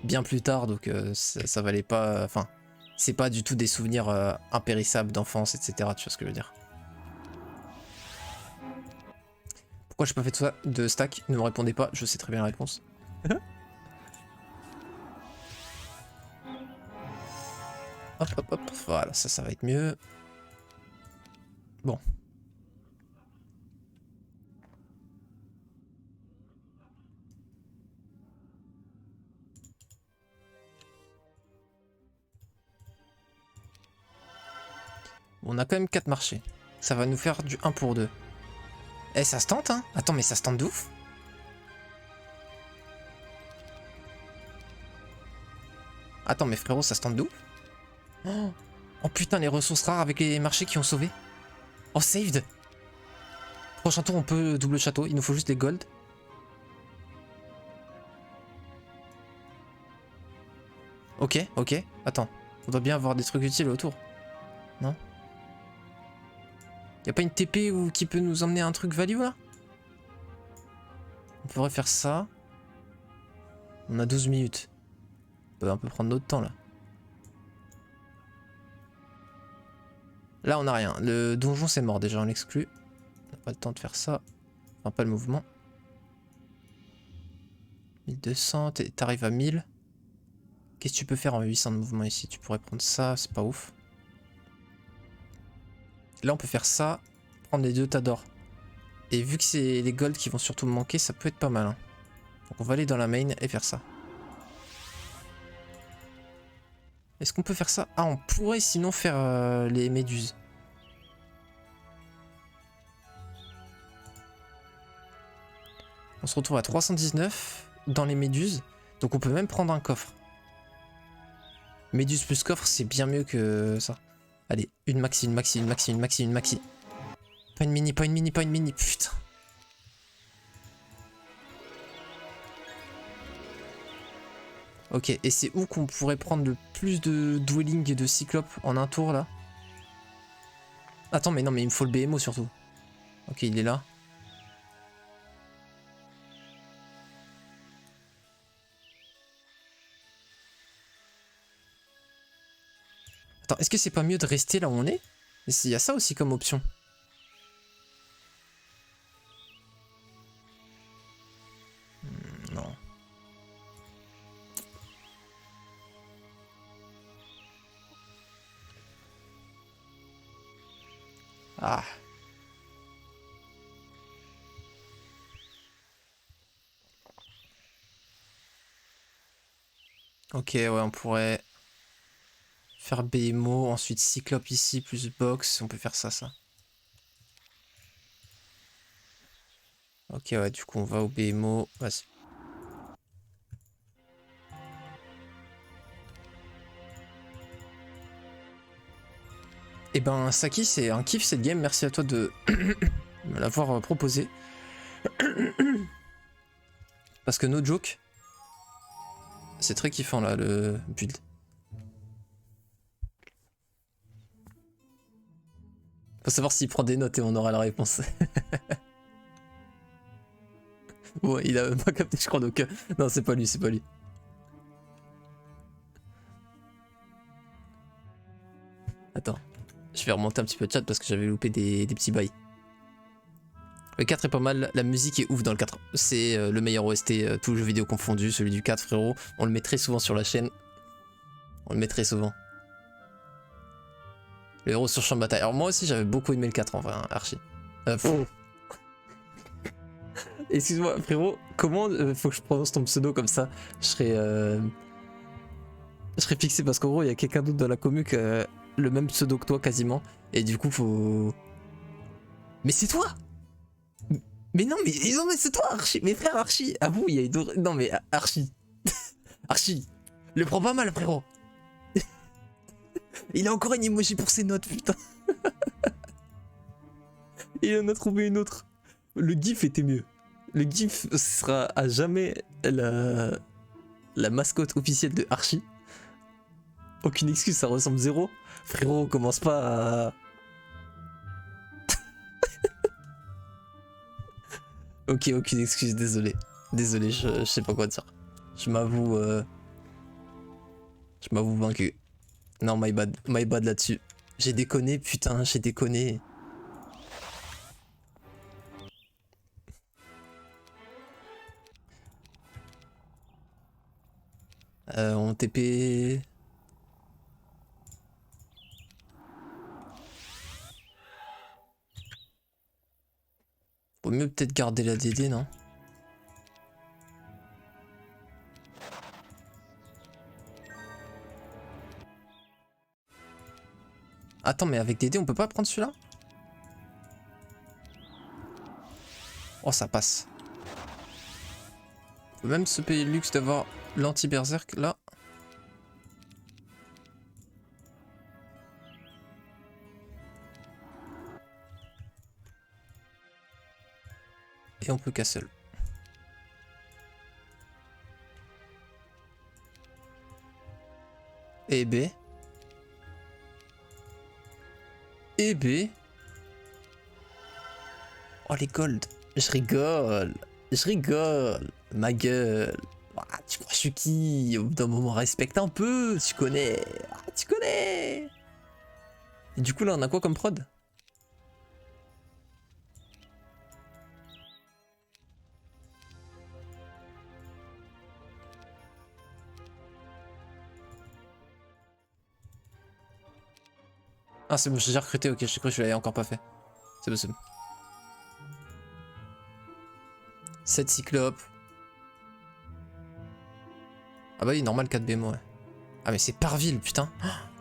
bien plus tard, donc ça valait pas... Enfin, c'est pas du tout des souvenirs impérissables d'enfance, etc. Tu vois ce que je veux dire. Pourquoi j'ai pas fait tout ça de stack? Ne me répondez pas, je sais très bien la réponse. Hop, hop, hop, voilà, ça va être mieux. Bon. On a quand même 4 marchés. Ça va nous faire du 1 pour 2. Eh, ça se tente, hein? Attends, mais ça se tente de ouf. Attends, mais frérot, ça se tente de ouf. Oh putain, les ressources rares avec les marchés qui ont sauvé. Oh, saved. Prochain tour, on peut double château. Il nous faut juste les gold. Ok, ok. Attends. On doit bien avoir des trucs utiles autour. Non? Y a pas une TP ou qui peut nous emmener un truc value là? On pourrait faire ça. On a 12 minutes. On peut prendre notre temps là. Là on a rien. Le donjon c'est mort déjà, on l'exclut. On n'a pas le temps de faire ça. Enfin pas le mouvement. 1200, t'arrives à 1000. Qu'est-ce que tu peux faire en 800 de mouvement ici? Tu pourrais prendre ça, c'est pas ouf. Là on peut faire ça, prendre les deux tas d'or. Et vu que c'est les golds qui vont surtout me manquer, ça peut être pas mal. Hein. Donc on va aller dans la main et faire ça. Est-ce qu'on peut faire ça? Ah, on pourrait sinon faire les méduses. On se retrouve à 319 dans les méduses. Donc on peut même prendre un coffre. Méduse plus coffre, c'est bien mieux que ça. Allez, une maxi, une maxi, une maxi, une maxi, une maxi. Pas une mini, pas une mini, pas une mini, putain. Ok, et c'est où qu'on pourrait prendre le plus de dwelling et de cyclope en un tour là? Attends, mais non, mais il me faut le BMO surtout. Ok, il est là. Attends, est-ce que c'est pas mieux de rester là où on est? Il y a ça aussi comme option. Non. Ah. Ok, ouais, on pourrait faire BMO, ensuite Cyclope ici, plus Box. On peut faire ça, ça. Ok, ouais, du coup, on va au BMO. Vas-y. Et ben, Saki, c'est un kiff cette game. Merci à toi de me l'avoir proposé. Parce que no joke, c'est très kiffant là, le build. Faut savoir s'il prend des notes et on aura la réponse. Ouais, il a pas capté, je crois, donc. Non, c'est pas lui, c'est pas lui. Attends, je vais remonter un petit peu de chat parce que j'avais loupé des petits bails. Le 4 est pas mal, la musique est ouf dans le 4. C'est le meilleur OST, tous les jeux vidéo confondus, celui du 4, frérot. On le met très souvent sur la chaîne. On le met très souvent. Le héros sur champ de bataille. Alors moi aussi j'avais beaucoup aimé le 4 en vrai, hein, archi. Excuse-moi frérot, comment faut que je prononce ton pseudo comme ça? Je serais fixé parce qu'en gros il y a quelqu'un d'autre dans la commu qui a le même pseudo que toi quasiment. Et du coup faut... Mais c'est toi! Mais non mais c'est toi Archie! Mes frères Archie! Ah vous il y a une autre... Non mais Archie! Archie! Le prends pas mal frérot! Il a encore une emoji pour ses notes putain! Il en a trouvé une autre! Le gif était mieux. Le gif sera à jamais la mascotte officielle de Archie. Aucune excuse, ça ressemble zéro. Frérot, commence pas à... Ok, aucune excuse, désolé. Désolé, je sais pas quoi dire. Je m'avoue... Je m'avoue vaincu. Non, my bad là-dessus. J'ai déconné, putain, j'ai déconné. On TP... Vaut mieux peut-être garder la DD, non? Attends, mais avec DD, on peut pas prendre celui-là? Oh, ça passe. On peut même se payer le luxe d'avoir l'anti-berserk là. Et on peut castle. Et B. Et B. Oh les gold. Je rigole. Je rigole. Ma gueule. Ah, tu crois que je suis qui? Au bout d'un moment, respecte un peu. Tu connais. Ah, tu connais. Et du coup là on a quoi comme prod? Ah c'est bon, j'ai déjà recruté, ok, j'ai cru que je l'avais encore pas fait. C'est possible. 7 cyclopes. Ah bah oui, normal 4 BMO, ouais. Ah mais c'est par ville, putain.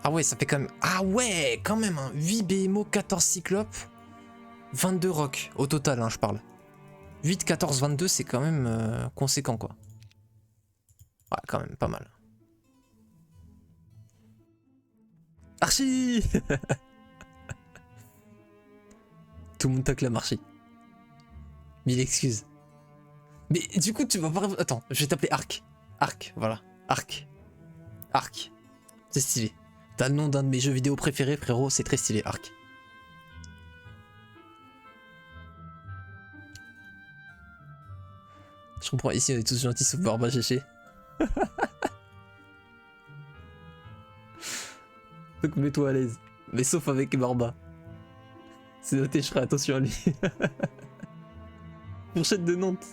Ah ouais, ça fait quand même... Ah ouais, quand même, hein. 8 BMO, 14 cyclopes, 22 rocs, au total, hein, je parle. 8, 14, 22, c'est quand même conséquent, quoi. Ouais, quand même, pas mal. Archie. Tout le monde t'acclame Archie. Mille excuses. Mais du coup, tu vas pas... Attends, je vais t'appeler Arc. Arc, voilà. Arc. Arc. C'est stylé. T'as le nom d'un de mes jeux vidéo préférés, frérot, c'est très stylé, Arc. Je comprends, ici on est tous gentils sauf Barba GG. Donc mets-toi à l'aise. Mais sauf avec Barba. C'est noté, je ferai attention à lui. Fourchette de Nantes.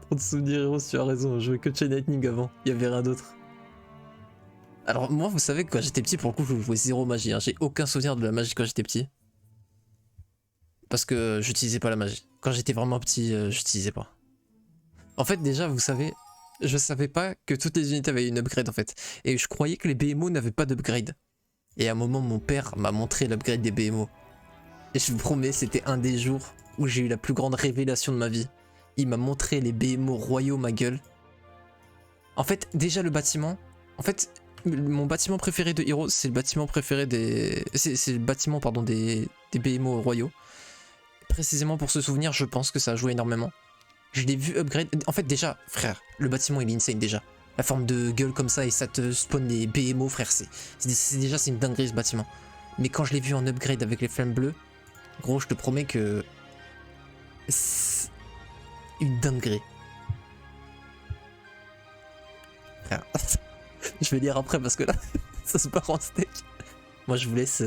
Trop de souvenirs, héros, tu as raison. Je jouais que Chain Lightning avant. Il y avait rien d'autre. Alors moi, vous savez, quand j'étais petit, pour le coup, je jouais zéro magie. Hein. J'ai aucun souvenir de la magie quand j'étais petit. Parce que j'utilisais pas la magie. Quand j'étais vraiment petit, j'utilisais pas. En fait, déjà, vous savez, je savais pas que toutes les unités avaient une upgrade en fait. Et je croyais que les BMO n'avaient pas d'upgrade. Et à un moment, mon père m'a montré l'upgrade des BMO. Et je vous promets, c'était un des jours où j'ai eu la plus grande révélation de ma vie. Il m'a montré les BMO royaux, ma gueule. En fait, déjà le bâtiment. En fait, mon bâtiment préféré de Heroes, c'est le bâtiment préféré des... C'est le bâtiment, pardon, des BMO royaux. Précisément pour ce souvenir, je pense que ça a joué énormément. Je l'ai vu upgrade. En fait, déjà, frère, le bâtiment il est insane déjà. La forme de gueule comme ça et ça te spawn les BMO, frère. Déjà, c'est une dinguerie ce bâtiment. Mais quand je l'ai vu en upgrade avec les flammes bleues, gros, je te promets que. C'est une dinguerie. Frère. Je vais lire après parce que là, ça se part en steak. Moi, je vous laisse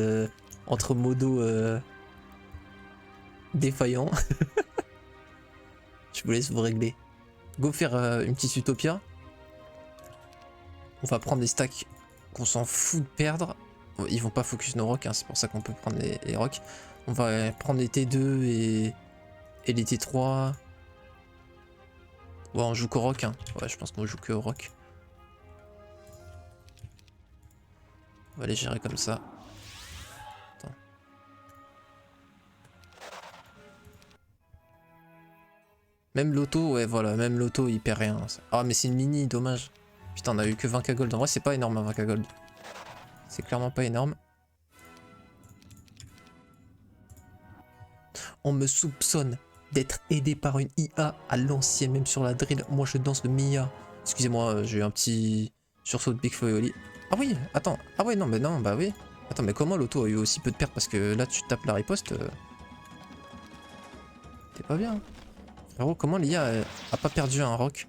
entre modos défaillants. Je vous laisse vous régler. Go faire une petite utopia. On va prendre des stacks qu'on s'en fout de perdre. Ils vont pas focus nos rocks, hein, c'est pour ça qu'on peut prendre les rocks. On va prendre les T2 et les T3. Ouais, on joue qu'au rock. Hein. Ouais, je pense qu'on joue que au rock. On va les gérer comme ça. Attends. Même l'auto, ouais, voilà, même l'auto, il perd rien. Ah, mais c'est une mini, dommage. Putain, on a eu que 20k gold. En vrai, c'est pas énorme, 20k gold. C'est clairement pas énorme. On me soupçonne d'être aidé par une IA à l'ancienne, même sur la drill. Moi, je danse le Mia. Excusez-moi, j'ai eu un petit sursaut de Big Foyoli. Ah oui, attends. Ah ouais, non, mais non, bah oui. Attends, mais comment l'auto a eu aussi peu de pertes? Parce que là, tu tapes la riposte. T'es pas bien. Frérot, comment l'IA a pas perdu un rock?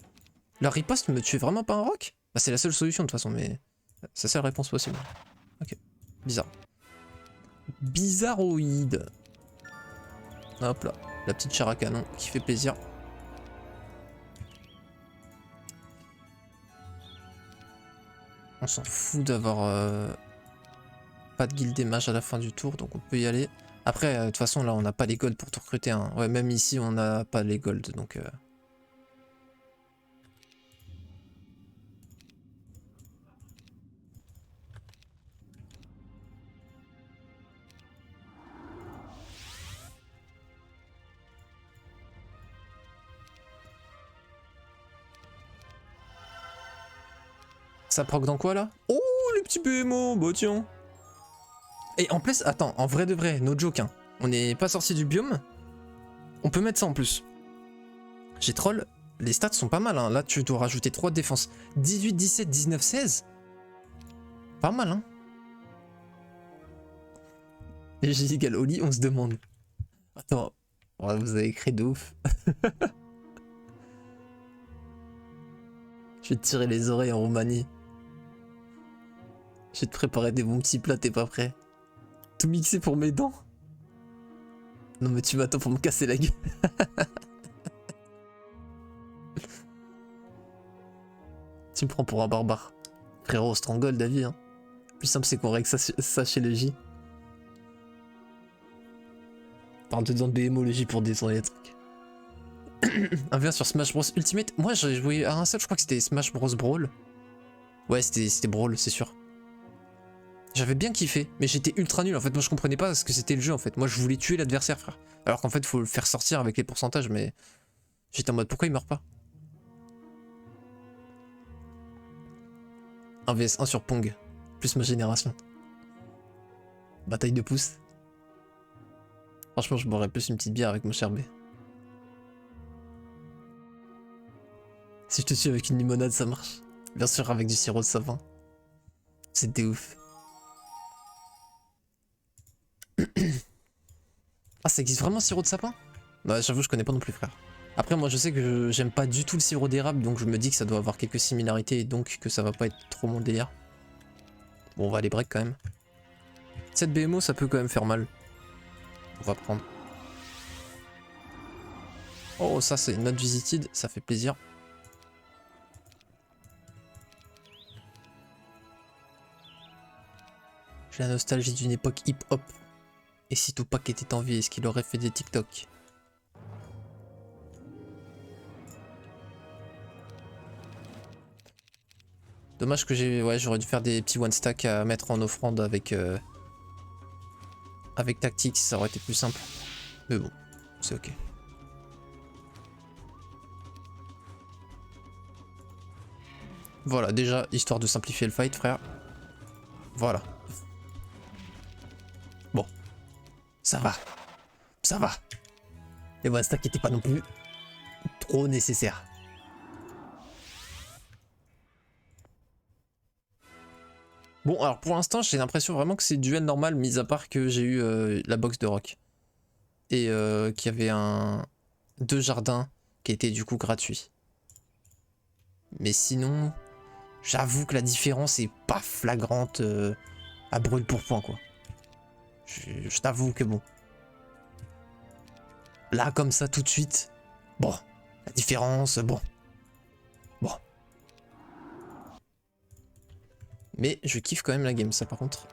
La riposte me tue vraiment pas un rock? Bah, c'est la seule solution de toute façon, mais c'est la seule réponse possible. Ok, bizarre. Bizarroïde. Hop là, la petite chair à canon qui fait plaisir. On s'en fout d'avoir pas de guild des mages à la fin du tour, donc on peut y aller. Après, de toute façon, là, on n'a pas les golds pour tout recruter. Hein. Ouais, même ici, on n'a pas les golds, donc... Ça proc dans quoi, là? Oh, les petits BMO, bah tiens. Et en plus, attends, en vrai de vrai, no joke, hein. On n'est pas sorti du biome. On peut mettre ça en plus. J'ai troll, les stats sont pas mal, hein. Là, tu dois rajouter 3 de défense. 18, 17, 19, 16. Pas mal, hein. Et j'ai égal au lit, on se demande. Attends, ouais, vous avez écrit de ouf. Je vais te tirer les oreilles en Roumanie. Je vais te préparer des bons petits plats, t'es pas prêt? Tout mixé pour mes dents? Non mais tu m'attends pour me casser la gueule. Tu me prends pour un barbare. Frérot, strangole d'avis, hein. Plus simple c'est qu'on règle ça chez le J. Parle dedans de BMO le J pour détourner les trucs. Un verre sur Smash Bros Ultimate. Moi j'ai joué à un seul, je crois que c'était Smash Bros Brawl. Ouais, c'était Brawl, c'est sûr. J'avais bien kiffé, mais j'étais ultra nul en fait. Moi je comprenais pas ce que c'était le jeu en fait. Moi je voulais tuer l'adversaire, frère. Alors qu'en fait faut le faire sortir avec les pourcentages, mais j'étais en mode pourquoi il meurt pas? Un vs 1 sur Pong, plus ma génération. Bataille de pouces. Franchement je boirais plus une petite bière avec mon cher B. Si je te tue avec une limonade ça marche. Bien sûr avec du sirop de sapin. C'était ouf. Ah, ça existe vraiment sirop de sapin? Bah j'avoue je connais pas non plus, frère. Après moi je sais que j'aime pas du tout le sirop d'érable, donc je me dis que ça doit avoir quelques similarités et donc que ça va pas être trop mon délire. Bon on va aller break quand même. Cette BMO ça peut quand même faire mal. On va prendre. Oh ça c'est not visited, ça fait plaisir. J'ai la nostalgie d'une époque hip-hop. Et si Tupac était en vie, est-ce qu'il aurait fait des TikTok? Dommage que j'aurais dû faire des petits one stack à mettre en offrande avec Tactics, ça aurait été plus simple. Mais bon, c'est ok. Voilà, déjà, histoire de simplifier le fight, frère. Voilà. Bon. Ça va. Ça va. Les one stack n'étaient pas non plus trop nécessaires. Bon, alors pour l'instant, j'ai l'impression vraiment que c'est duel normal, mis à part que j'ai eu la box de rock. Et qu'il y avait deux jardins qui étaient du coup gratuits. Mais sinon, j'avoue que la différence est pas flagrante à brûle pour point, quoi. Je t'avoue que bon. Là, comme ça, tout de suite, bon, la différence, bon. Bon. Mais je kiffe quand même la game, ça par contre.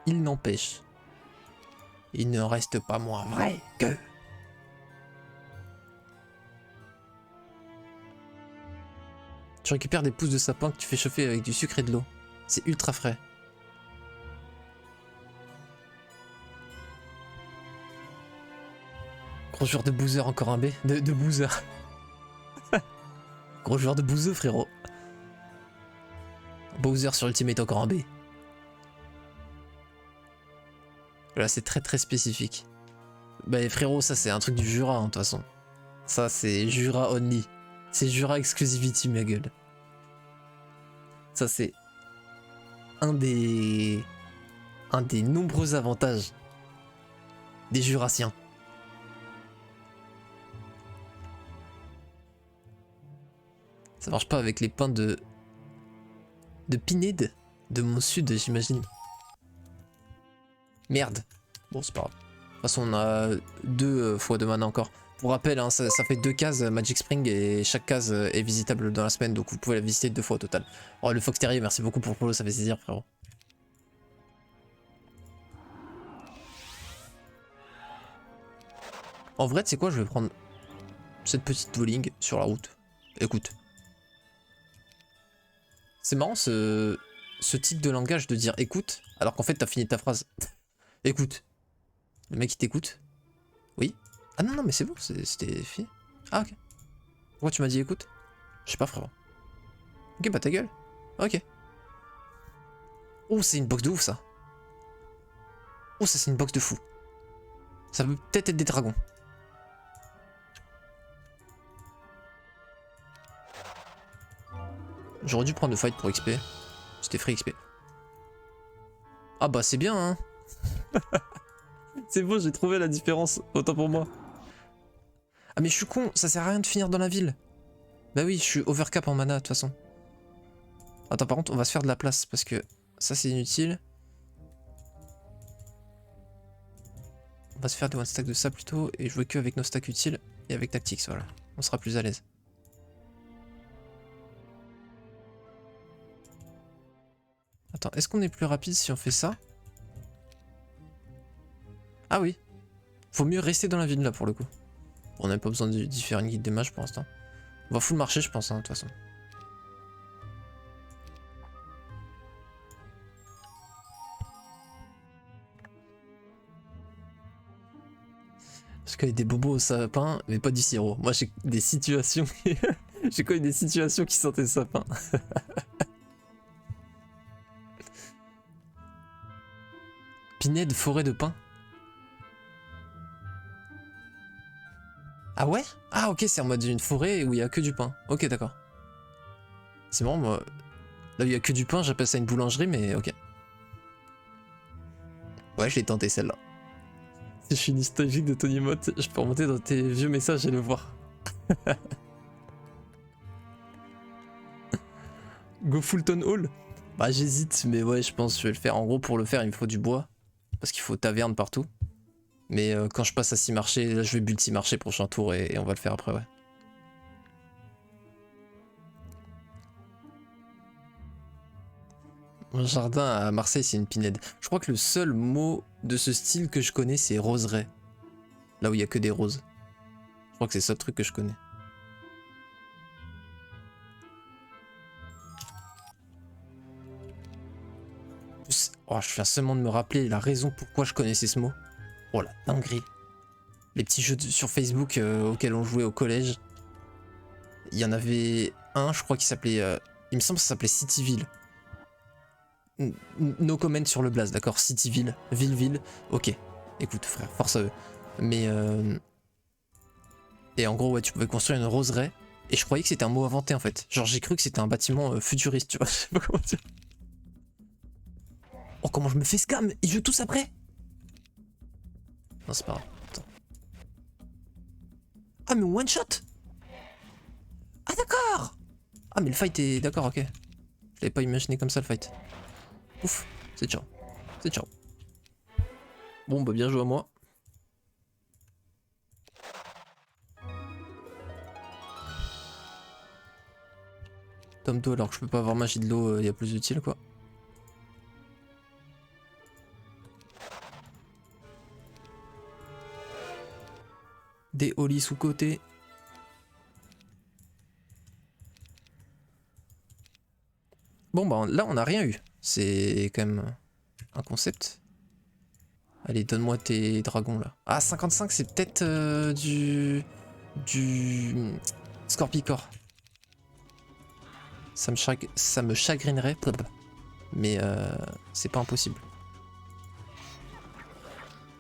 Il n'empêche. Il ne reste pas moins vrai que... Tu récupères des pousses de sapin que tu fais chauffer avec du sucre et de l'eau. C'est ultra frais. Gros joueur de boozer, encore un B. De boozer. Gros joueur de bouseux, frérot. Bowser sur Ultimate, encore un B. Là, c'est très très spécifique. Bah frérot, ça c'est un truc du Jura, hein, de toute façon. Ça c'est Jura only. C'est Jura exclusivity, ma gueule. Ça c'est un des nombreux avantages des Jurassiens. Ça marche pas avec les pains de Pinède de mon sud, j'imagine. Merde. Bon, c'est pas grave. De toute façon, on a 2 fois de mana encore. Pour rappel, hein, ça fait 2 cases Magic Spring et chaque case est visitable dans la semaine, donc vous pouvez la visiter 2 fois au total. Oh, le Fox Terrier, merci beaucoup pour le follow, ça fait plaisir, frérot. En vrai, tu sais quoi, je vais prendre cette petite bowling sur la route. Écoute. C'est marrant ce type de langage de dire écoute, alors qu'en fait t'as fini ta phrase. Écoute. Le mec il t'écoute. Oui. Ah non, non, mais c'est bon, c'était fini. Ah ok. Pourquoi tu m'as dit écoute? Je sais pas, frérot. Ok, bah ta gueule. Ok. Oh, c'est une box de ouf ça. Oh, ça c'est une box de fou. Ça peut peut-être être des dragons. J'aurais dû prendre le fight pour XP. C'était free XP. Ah bah c'est bien, hein. C'est bon, j'ai trouvé la différence. Autant pour moi. Ah mais je suis con, ça sert à rien de finir dans la ville. Bah oui, je suis overcap en mana de toute façon. Attends, par contre, on va se faire de la place parce que ça c'est inutile. On va se faire des one stack de ça plutôt et jouer que avec nos stacks utiles et avec Tactics, voilà. On sera plus à l'aise. Attends, est-ce qu'on est plus rapide si on fait ça? Ah oui. Faut mieux rester dans la ville là pour le coup. On n'a pas besoin d'y faire une guide des mages pour l'instant. On va full marcher je pense, hein, de toute façon. Je connais des bobos au sapin, mais pas du sirop. Moi j'ai des situations... j'ai connu des situations qui sentaient le sapin. Pinède, forêt de pin. Ah ouais? Ah ok, c'est en mode une forêt où il y a que du pain. Ok, d'accord. C'est marrant, moi. Là où il y a que du pain, j'appelle ça une boulangerie, mais ok. Ouais, je l'ai tenté celle-là. Si je suis nostalgique de Tony Motte, je peux remonter dans tes vieux messages et le voir. Go Fulton Hall? Bah j'hésite, mais ouais, je pense que je vais le faire. En gros, pour le faire, il me faut du bois. Parce qu'il faut taverne partout. Mais quand je passe à 6 marchés, là je vais multi marché prochain tour et on va le faire après, ouais. Un jardin à Marseille, c'est une pinède. Je crois que le seul mot de ce style que je connais, c'est roseraie. Là où il y a que des roses. Je crois que c'est le seul truc que je connais. Oh, je viens seulement de me rappeler la raison pourquoi je connaissais ce mot. Oh la dinguerie. Les petits jeux sur Facebook auxquels on jouait au collège. Il y en avait un, je crois, qui s'appelait... il me semble que ça s'appelait Cityville. No comment sur le blaze, d'accord? Cityville, ville. Ok. Écoute, frère, force à eux. Mais... Et en gros, ouais, tu pouvais construire une roseraie. Et je croyais que c'était un mot inventé, en fait. Genre, j'ai cru que c'était un bâtiment futuriste, tu vois. Je sais pas comment dire. Oh, comment je me fais scam? Ils jouent tous après? Non, c'est pas grave. Attends. Ah, mais one shot? Ah, d'accord! Ah, mais le fight est... D'accord, ok. Je l'avais pas imaginé comme ça, le fight. Ouf, c'est ciao. C'est ciao. Bon, bah bien joué à moi. Tome d'eau, alors que je peux pas avoir magie de l'eau, il y a plus utile, quoi. Des holly sous-côté. Bon, bah là, on n'a rien eu. C'est quand même un concept. Allez, donne-moi tes dragons, là. Ah, 55, c'est peut-être du Scorpicor. Ça me chagrinerait, mais c'est pas impossible.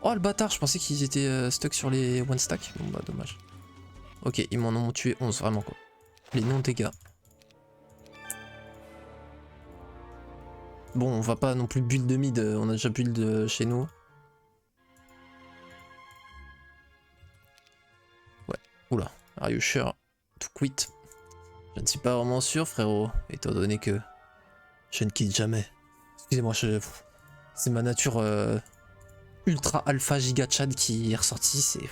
Oh le bâtard, je pensais qu'ils étaient stuck sur les one stack. Bon bah dommage. Ok, ils m'en ont tué 11, vraiment quoi. Les non-dégâts. Bon, on va pas non plus build de mid, on a déjà build chez nous. Ouais, oula, are you sure to quit? Je ne suis pas vraiment sûr frérot, étant donné que je ne quitte jamais. Excusez-moi, c'est ma nature ultra alpha giga chad qui est ressortie, c'est...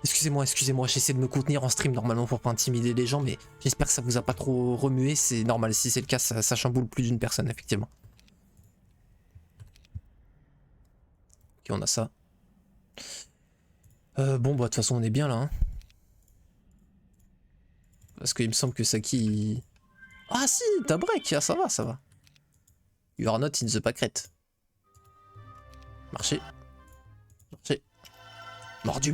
Excusez-moi, j'essaie de me contenir en stream normalement pour pas intimider les gens, mais j'espère que ça vous a pas trop remué, c'est normal, si c'est le cas, ça chamboule plus d'une personne, effectivement. Ok, on a ça. Bon, bah de toute façon, on est bien là. Hein. Parce qu'il me semble que Saki... Ah si, t'as break, ah, ça va, ça va. You are not in the packet. Marché. Marché. Mordu.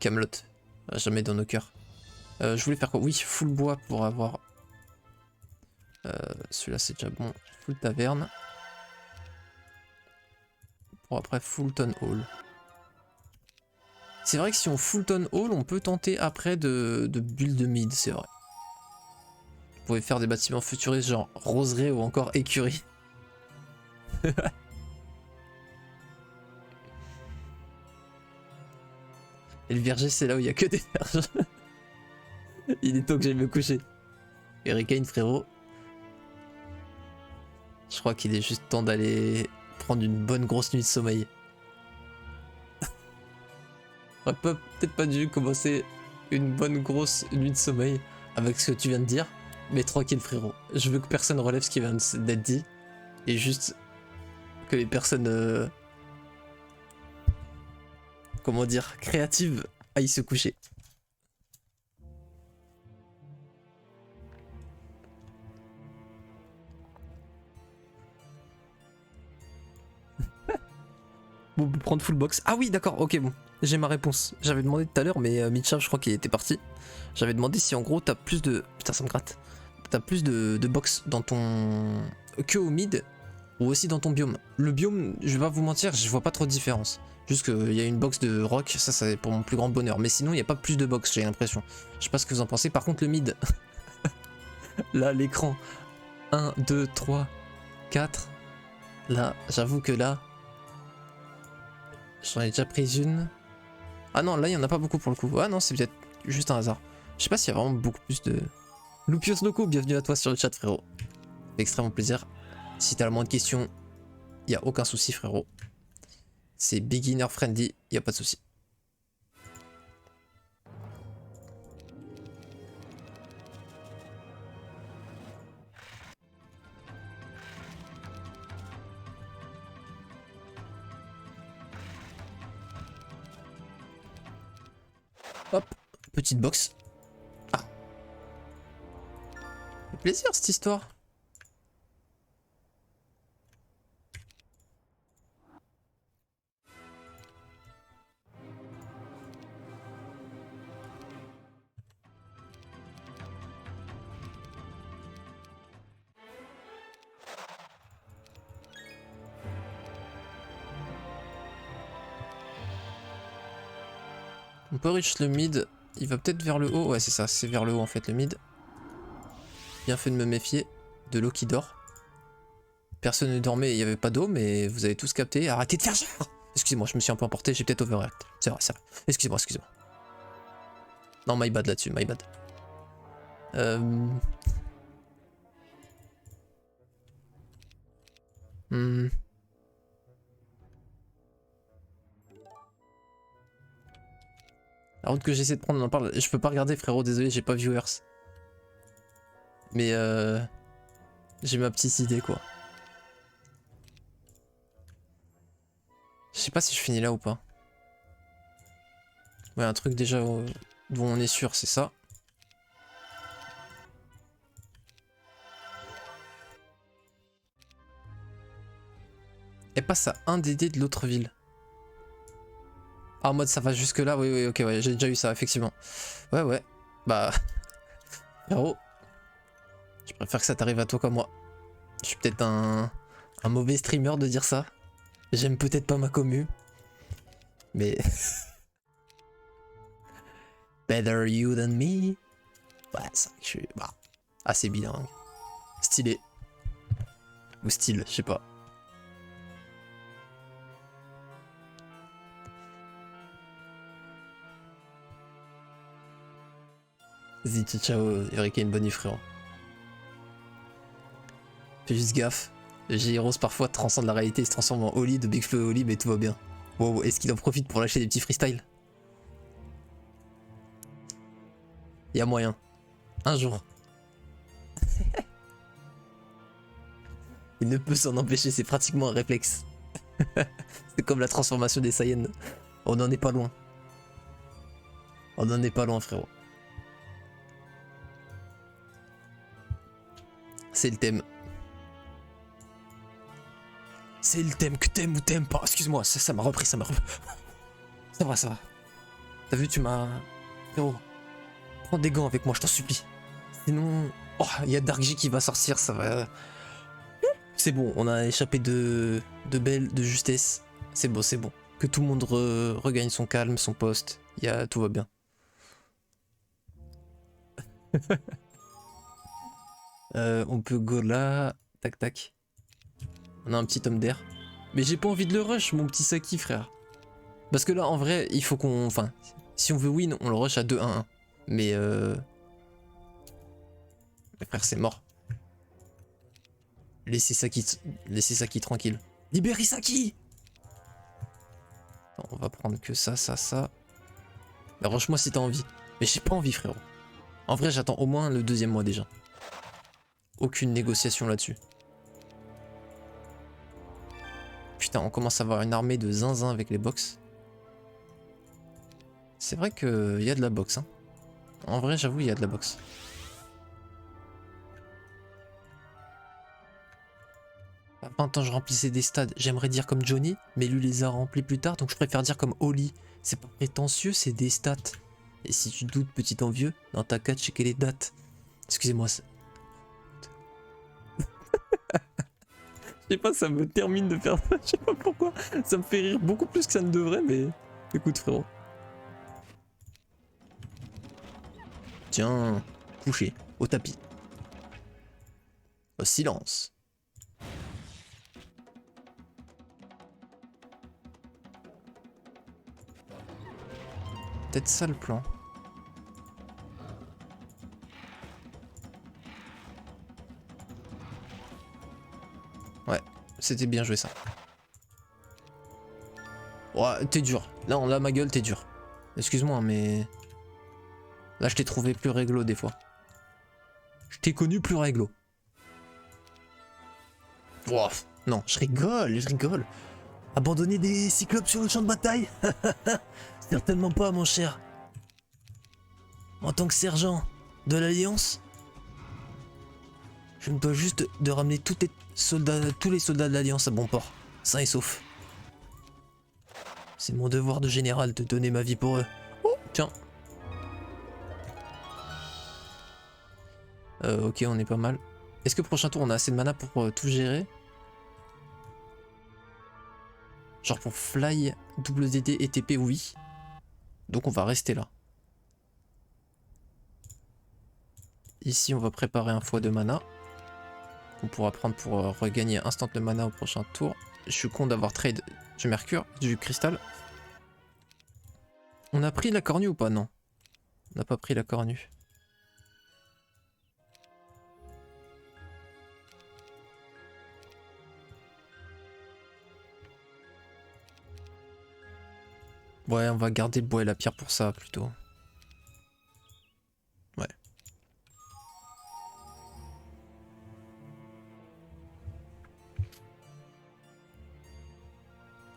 Camelot. Jamais dans nos cœurs. Je voulais faire quoi? Oui, full bois pour avoir... celui-là c'est déjà bon. Full taverne. Pour après Fulton Hall. C'est vrai que si on Fulton Hall, on peut tenter après de build mid, c'est vrai. pouvez faire des bâtiments futuristes genre roseraie ou encore écurie. Et le verger, c'est là où il y a que des verges. Il est temps que j'aille me coucher. Hurricane, frérot. Je crois qu'il est juste temps d'aller prendre une bonne grosse nuit de sommeil. J'aurais peut-être pas dû commencer une bonne grosse nuit de sommeil avec ce que tu viens de dire. Mais tranquille, frérot. Je veux que personne relève ce qui vient d'être dit. Et juste que les personnes... comment dire, créatives aillent se coucher. Bon, on peut prendre full box. Ah oui, d'accord, ok, bon. J'ai ma réponse. J'avais demandé tout à l'heure, mais Mitchav, je crois qu'il était parti. J'avais demandé si en gros t'as plus de... Putain, ça me gratte. T'as plus de box dans ton... que au mid, ou aussi dans ton biome. Le biome, je vais pas vous mentir, je vois pas trop de différence. Juste qu'il y a une box de rock, ça c'est pour mon plus grand bonheur. Mais sinon, il n'y a pas plus de box, j'ai l'impression. Je sais pas ce que vous en pensez. Par contre, le mid, là, l'écran, 1, 2, 3, 4. Là, j'avoue que là, j'en ai déjà pris une. Ah non, là, il y en a pas beaucoup pour le coup. Ah non, c'est peut-être juste un hasard. Je sais pas s'il y a vraiment beaucoup plus de... Lupios Loco, bienvenue à toi sur le chat, frérot. C'est extrêmement plaisir. Si t'as le moins de questions, il n'y a aucun souci, frérot. C'est beginner friendly, il n'y a pas de souci. Hop, petite box. Ah. Ça fait plaisir cette histoire. On peut reach le mid, il va peut-être vers le haut, ouais c'est ça, c'est vers le haut en fait le mid. Bien fait de me méfier de l'eau qui dort. Personne ne dormait, il n'y avait pas d'eau, mais vous avez tous capté. Arrêtez de faire genre. Excusez-moi, je me suis un peu emporté, j'ai peut-être overreact. C'est vrai, c'est vrai. Excusez-moi, excusez-moi. Non, my bad là-dessus, my bad. La route que j'essaie de prendre, on en parle. Je peux pas regarder, frérot, désolé, j'ai pas viewers. Mais j'ai ma petite idée, quoi. Je sais pas si je finis là ou pas. Ouais, un truc déjà dont on est sûr, c'est ça. Elle passe à un DD de l'autre ville. Ah, en mode ça va jusque là, oui, oui, ok, ouais, j'ai déjà eu ça, effectivement. Ouais, ouais. Bah, frérot, je préfère que ça t'arrive à toi comme moi. Je suis peut-être un mauvais streamer de dire ça. J'aime peut-être pas ma commu. Mais... Better you than me. Ouais, ça, je suis assez bilingue. Stylé. Ou style, je sais pas. Vas-y, ciao, ciao, Hurricane, bonne nuit, frérot. Fais juste gaffe. J-Heroes parfois transcende la réalité, il se transforme en Oli de Big Flo et Oli, mais tout va bien. Wow, est-ce qu'il en profite pour lâcher des petits freestyles? Il y a moyen. Un jour. Il ne peut s'en empêcher, c'est pratiquement un réflexe. C'est comme la transformation des Saiyans. On n'en est pas loin. On n'en est pas loin, frérot. C'est le thème. C'est le thème, que t'aimes ou t'aimes pas. Excuse-moi, ça m'a repris, ça m'a repris. Ça va, ça va. T'as vu, tu m'as... Frérot, prends des gants avec moi, je t'en supplie. Sinon... Oh, il y a Dark J qui va sortir, ça va... C'est bon, on a échappé de belle, de justesse. C'est bon, c'est bon. Que tout le monde regagne son calme, son poste. Tout va bien. On peut go là. Tac tac. On a un petit homme d'air. Mais j'ai pas envie de le rush, mon petit Saki, frère. Parce que là, en vrai, il faut qu'on... Enfin, si on veut win, on le rush à 2-1-1. Mais Mais frère, c'est mort. Laissez Saki tranquille. Libérez Saki! On va prendre que ça. Bah, rush-moi si t'as envie. Mais j'ai pas envie, frérot. En vrai, j'attends au moins le 2e mois déjà. Aucune négociation là-dessus. Putain, on commence à avoir une armée de zinzin avec les box. C'est vrai qu'il y a de la boxe. Hein. En vrai, j'avoue, il y a de la boxe. À 20 ans, je remplissais des stades. J'aimerais dire comme Johnny, mais lui les a remplis plus tard, donc je préfère dire comme Oli. C'est pas prétentieux, c'est des stats. Et si tu doutes, petit envieux, dans ta carte, checker les dates. Excusez-moi. Je sais pas, ça me termine de faire ça, je sais pas pourquoi. Ça me fait rire beaucoup plus que ça ne devrait, mais écoute frérot. Tiens, couché, au tapis. Au silence. Peut-être ça le plan. Ouais, c'était bien joué ça. Ouais, t'es dur. Là, ma gueule, t'es dur. Excuse-moi, mais... Là, je t'ai trouvé plus réglo des fois. Je t'ai connu plus réglo. Wow. Non, je rigole. Abandonner des cyclopes sur le champ de bataille? Certainement pas, mon cher. En tant que sergent de l'Alliance, je me dois juste de ramener tous les soldats de l'Alliance à bon port, sains et saufs. C'est mon devoir de général de donner ma vie pour eux. Oh, tiens. Ok, on est pas mal. Est-ce que prochain tour on a assez de mana pour tout gérer? Genre pour fly, WDD et TP, oui. Donc on va rester là. Ici on va préparer un x2 mana. On pourra prendre pour regagner instant le mana au prochain tour. Je suis con d'avoir trade du mercure, du cristal. On a pris la cornue ou pas? Non. On n'a pas pris la cornue. Ouais, on va garder le bois et la pierre pour ça plutôt. Ouais.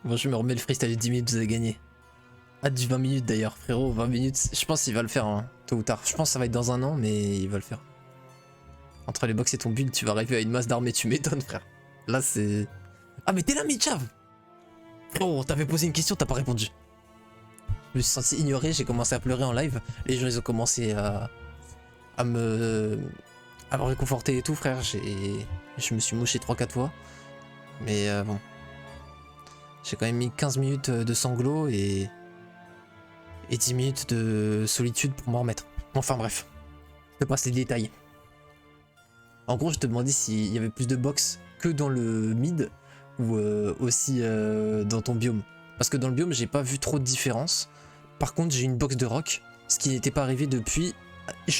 Bon, je me remets le freestyle de 10 minutes, vous avez gagné. Hâte du 20 minutes d'ailleurs, frérot, 20 minutes. Je pense qu'il va le faire, hein, tôt ou tard. Je pense que ça va être dans un an, mais il va le faire. Entre les box et ton build, tu vas arriver à une masse d'armée, tu m'étonnes, frère. Là, c'est... Ah, mais t'es là, Michav! Frérot, on t'avait posé une question, t'as pas répondu. Je me suis senti ignoré, j'ai commencé à pleurer en live. Les gens, ils ont commencé à me réconforter et tout, frère. Je me suis mouché 3-4 fois. Mais bon. J'ai quand même mis 15 minutes de sanglots et 10 minutes de solitude pour m'en remettre. Enfin bref, je te passe les détails. En gros, je te demandais s'il y avait plus de box que dans le mid ou aussi dans ton biome. Parce que dans le biome, j'ai pas vu trop de différence. Par contre, j'ai une box de rock, ce qui n'était pas arrivé depuis...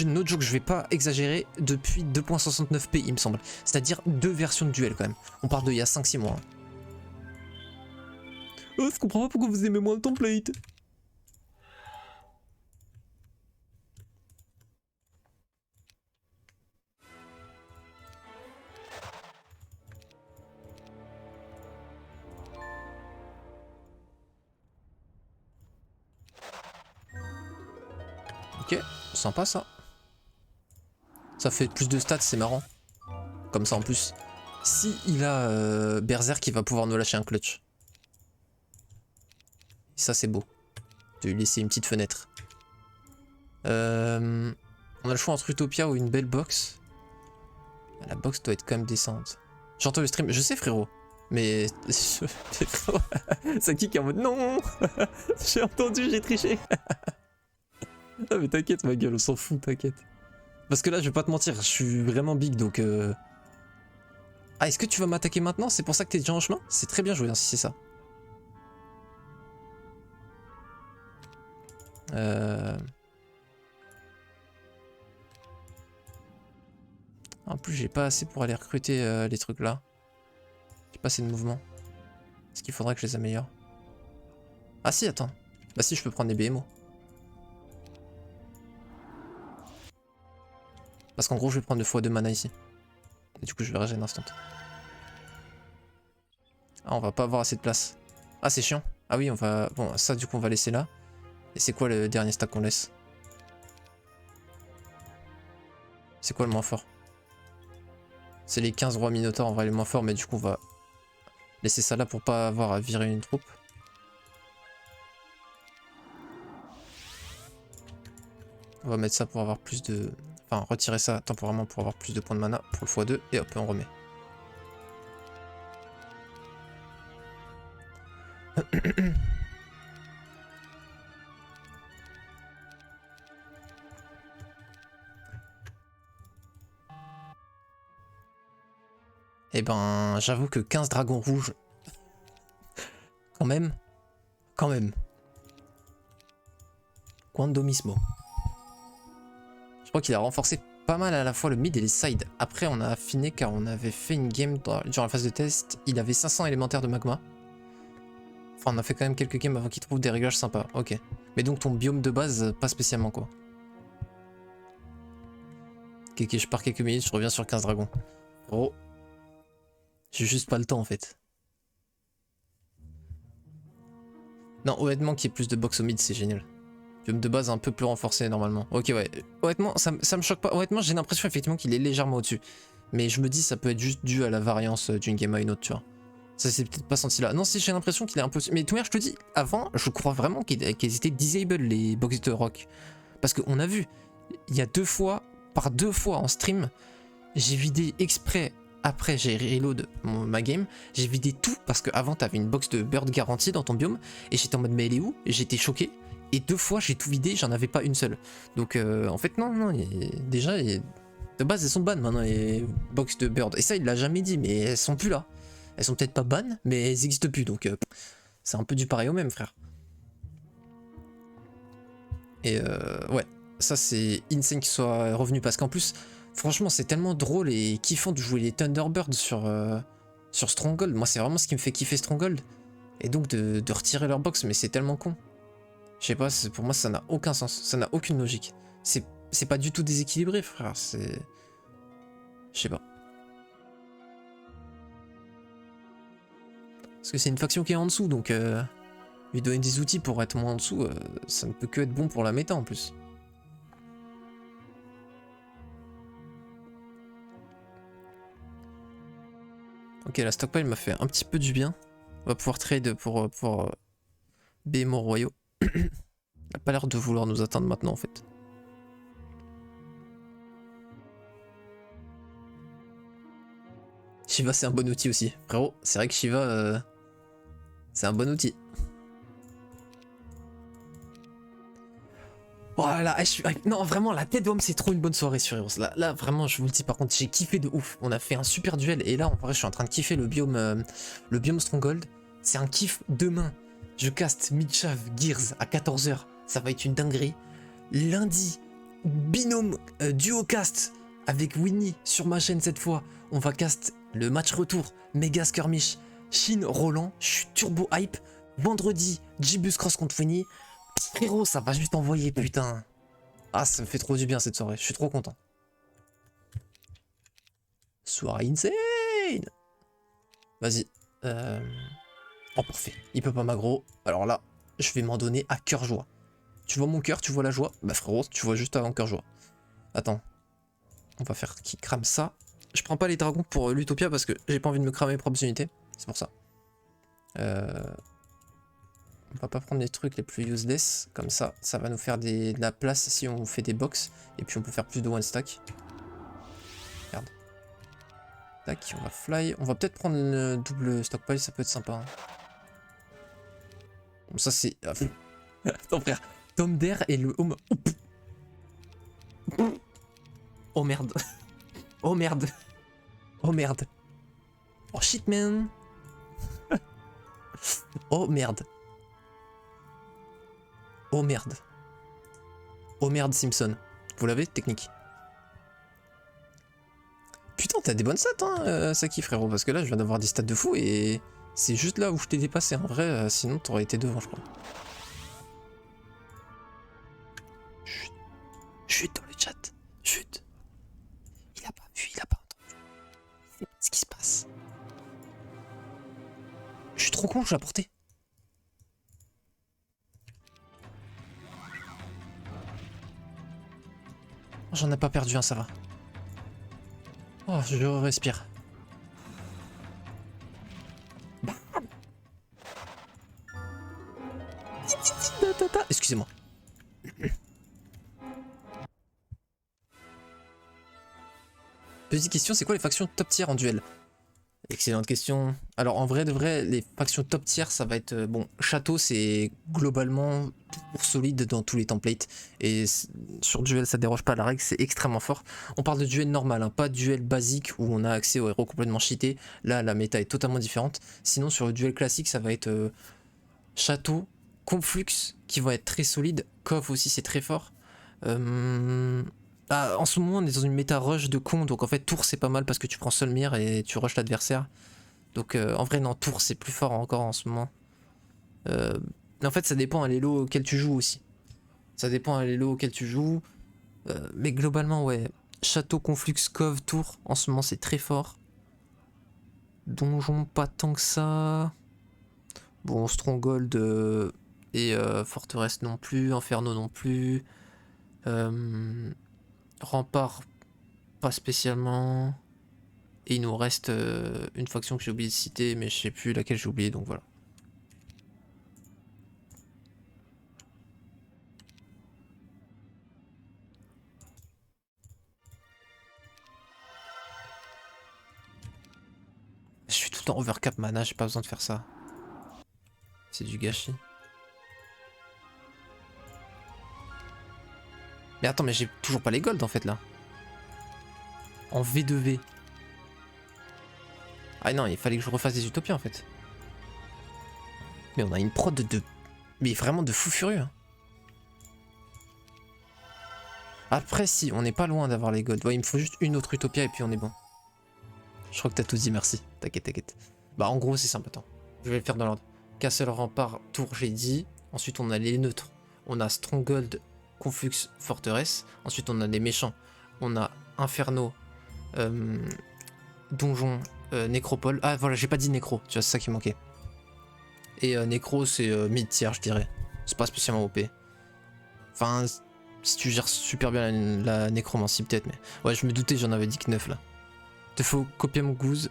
No joke, je vais pas exagérer, depuis 2.69p il me semble. C'est-à-dire 2 versions de duel quand même. On parle de il y a 5-6 mois. Oh, je comprends pas pourquoi vous aimez moins le template. Ok, sympa ça. Ça fait plus de stats, c'est marrant. Comme ça en plus. Si il a Berserk, qui va pouvoir nous lâcher un clutch. Ça c'est beau. De lui laisser une petite fenêtre. On a le choix entre Utopia ou une belle box. La box doit être quand même décente. J'entends le stream, je sais frérot. Mais... ça kick en mode non. J'ai entendu, j'ai triché. Ah mais t'inquiète ma gueule, on s'en fout, t'inquiète. Parce que là, je vais pas te mentir, je suis vraiment big donc. Ah, est-ce que tu vas m'attaquer maintenant? C'est pour ça que t'es déjà en chemin? C'est très bien joué hein, si c'est ça. En plus, j'ai pas assez pour aller recruter les trucs là. J'ai pas assez de mouvement. Est-ce qu'il faudrait que je les améliore? Ah si, attends. Bah si, je peux prendre des BMO. Parce qu'en gros, je vais prendre 2 fois 2 mana ici. Et du coup, je vais régénérer instant. Ah, on va pas avoir assez de place. Ah, c'est chiant. Ah oui, on va... Bon, ça, du coup, on va laisser là. Et c'est quoi le dernier stack qu'on laisse? C'est quoi le moins fort? C'est les 15 rois minotaures, en vrai, les moins forts. Mais du coup, on va laisser ça là pour pas avoir à virer une troupe. On va mettre ça pour avoir plus de... Enfin, retirer ça temporairement pour avoir plus de points de mana pour le x2. Et hop, on remet. Eh ben, j'avoue que 15 dragons rouges... Quand même. Quand même. Quandomismo. Je crois qu'il a renforcé pas mal à la fois le mid et les sides. Après, on a affiné car on avait fait une game durant la phase de test. Il avait 500 élémentaires de magma. Enfin, on a fait quand même quelques games avant qu'il trouve des réglages sympas. Ok. Mais donc ton biome de base, pas spécialement quoi. Ok, je pars quelques minutes, je reviens sur 15 dragons. Oh. J'ai juste pas le temps en fait. Non, honnêtement, qu'il y ait plus de box au mid, c'est génial. Biome de base un peu plus renforcé normalement. Ok, ouais. Honnêtement, ça me choque pas. Honnêtement, j'ai l'impression effectivement qu'il est légèrement au-dessus. Mais je me dis, ça peut être juste dû à la variance d'une game à une autre, tu vois. Ça s'est peut-être pas senti là. Non, si j'ai l'impression qu'il est un peu... Mais tout à l'heure, je te dis, avant, je crois vraiment qu'ils étaient disable les box de rock. Parce qu'on a vu, il y a 2 fois, par 2 fois en stream, j'ai vidé exprès, après j'ai reload ma game, j'ai vidé tout parce qu'avant t'avais une box de bird garantie dans ton biome, et j'étais en mode mais elle est où? J'étais choqué, et 2 fois j'ai tout vidé, j'en avais pas une seule. Donc en fait non, déjà, de base elles sont ban maintenant les box de bird, et ça il l'a jamais dit, mais elles sont plus là. Elles sont peut-être pas ban, mais elles existent plus, donc c'est un peu du pareil au même, frère. Et ouais, ça c'est insane qu'il soit revenu, parce qu'en plus, franchement, c'est tellement drôle et kiffant de jouer les Thunderbirds sur Stronghold. Moi, c'est vraiment ce qui me fait kiffer Stronghold. Et donc de retirer leur box, mais c'est tellement con. Je sais pas, pour moi, ça n'a aucun sens, ça n'a aucune logique. C'est pas du tout déséquilibré, frère, c'est... Je sais pas. Parce que c'est une faction qui est en dessous, donc lui donner des outils pour être moins en dessous, ça ne peut que être bon pour la méta en plus. Ok, la stockpile m'a fait un petit peu du bien. On va pouvoir trade pour BMO royaux. Il n'a pas l'air de vouloir nous atteindre maintenant en fait. Shiva c'est un bon outil aussi. Frérot, c'est vrai que Shiva c'est un bon outil. Voilà, non vraiment la tête d'homme c'est trop une bonne soirée sur Heroes. Là vraiment je vous le dis, par contre j'ai kiffé de ouf. On a fait un super duel et là en vrai je suis en train de kiffer le biome Stronghold. C'est un kiff. Demain je caste Midchav Gears à 14 h. Ça va être une dinguerie. Lundi, binôme duo cast avec Winnie sur ma chaîne cette fois. On va cast le match retour méga skirmish Shin Roland. Je suis turbo hype. Vendredi, Jibus Cross contre Winnie. Frérot, ça va juste envoyer, putain. Ah, ça me fait trop du bien cette soirée, je suis trop content. Soirée insane. Vas-y. Oh, parfait. Il peut pas m'aggro. Alors là, je vais m'en donner à cœur joie. Tu vois mon cœur, tu vois la joie? Bah frérot, tu vois juste avant cœur joie. Attends. On va faire qui crame ça. Je prends pas les dragons pour l'Utopia parce que j'ai pas envie de me cramer mes propres unités. C'est pour ça. On va pas prendre les trucs les plus useless, comme ça va nous faire de la place si on fait des box, et puis on peut faire plus de one stack. Regarde. Tac, on va fly, on va peut-être prendre une double stockpile, ça peut être sympa. Hein. Bon, ça c'est... Attends frère, Tom d'air et le home... Oh merde. Oh merde. Oh merde. Oh shit man. Oh merde. Oh merde. Oh merde Simpson. Vous l'avez, technique. Putain, t'as des bonnes stats, hein, Saki, frérot, parce que là, je viens d'avoir des stats de fou et c'est juste là où je t'ai dépassé. En vrai, sinon, t'aurais été devant, je crois. Chut. Chut dans le chat. Chut. Il a pas vu, il a pas entendu. Il sait pas ce qui se passe. Je suis trop con, je l'ai apporté. J'en ai pas perdu un, ça va. Oh, je respire. Excusez-moi. Petite question, c'est quoi les factions top tier en duel? Excellente question. Alors en vrai de vrai, les factions top tier, ça va être... bon, château, c'est globalement pour solide dans tous les templates. Et sur duel, ça déroge pas à la règle, c'est extrêmement fort. On parle de duel normal, hein, pas duel basique où on a accès aux héros complètement cheatés. Là, la méta est totalement différente. Sinon, sur le duel classique, ça va être château, conflux, qui vont être très solides. Cov aussi, c'est très fort. Ah, en ce moment on est dans une méta rush de con, donc en fait tour c'est pas mal parce que tu prends seul mire et tu rushes l'adversaire. Donc en vrai non, tour c'est plus fort encore en ce moment. Mais en fait ça dépend à l'élo auquel tu joues aussi. Ça dépend à l'élo auquel tu joues. Mais globalement ouais, château, conflux, cove, tour, en ce moment c'est très fort. Donjon pas tant que ça. Bon, Stronghold et forteresse non plus, Inferno non plus. Rempart, pas spécialement. Et il nous reste une faction que j'ai oublié de citer, mais je sais plus laquelle j'ai oublié, donc voilà. Je suis tout le temps overcap mana, j'ai pas besoin de faire ça. C'est du gâchis. Mais attends, mais j'ai toujours pas les golds en fait là. En V2V. Ah non, il fallait que je refasse des utopies en fait. Mais on a une prod de... mais vraiment de fou furieux. Hein. Après si, on n'est pas loin d'avoir les golds. Ouais, il me faut juste une autre utopia et puis on est bon. Je crois que t'as tout dit, merci. T'inquiète, t'inquiète. Bah en gros c'est simple, attends. Je vais le faire dans l'ordre. Castle, rempart, tour, j'ai dit. Ensuite on a les neutres. On a Stronghold, conflux, forteresse. Ensuite on a les méchants. On a Inferno, donjon, nécropole. Ah voilà, j'ai pas dit nécro, tu vois, c'est ça qui manquait. Et nécro c'est mid-tier je dirais. C'est pas spécialement OP. Enfin, si tu gères super bien la nécromancie peut-être, mais... ouais, je me doutais, j'en avais dit que 9 là. Te faut copier mon goose,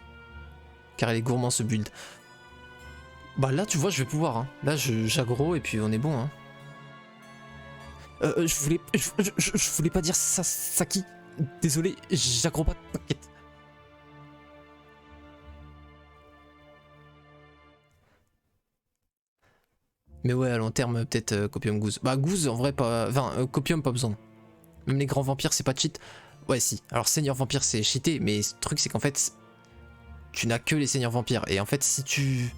car elle est gourmand ce build. Bah là tu vois, je vais pouvoir, hein. Là j'aggro et puis on est bon, hein. Je voulais pas dire ça, Saki. Désolé, j'aggro pas, t'inquiète. Mais ouais, à long terme, peut-être Copium Goose. Bah Goose, en vrai, pas... enfin, Copium, pas besoin. Même les grands vampires, c'est pas cheat. Ouais, si. Alors, Seigneur Vampire, c'est cheaté, mais le truc, c'est qu'en fait, tu n'as que les Seigneurs Vampires. Et en fait, si tu...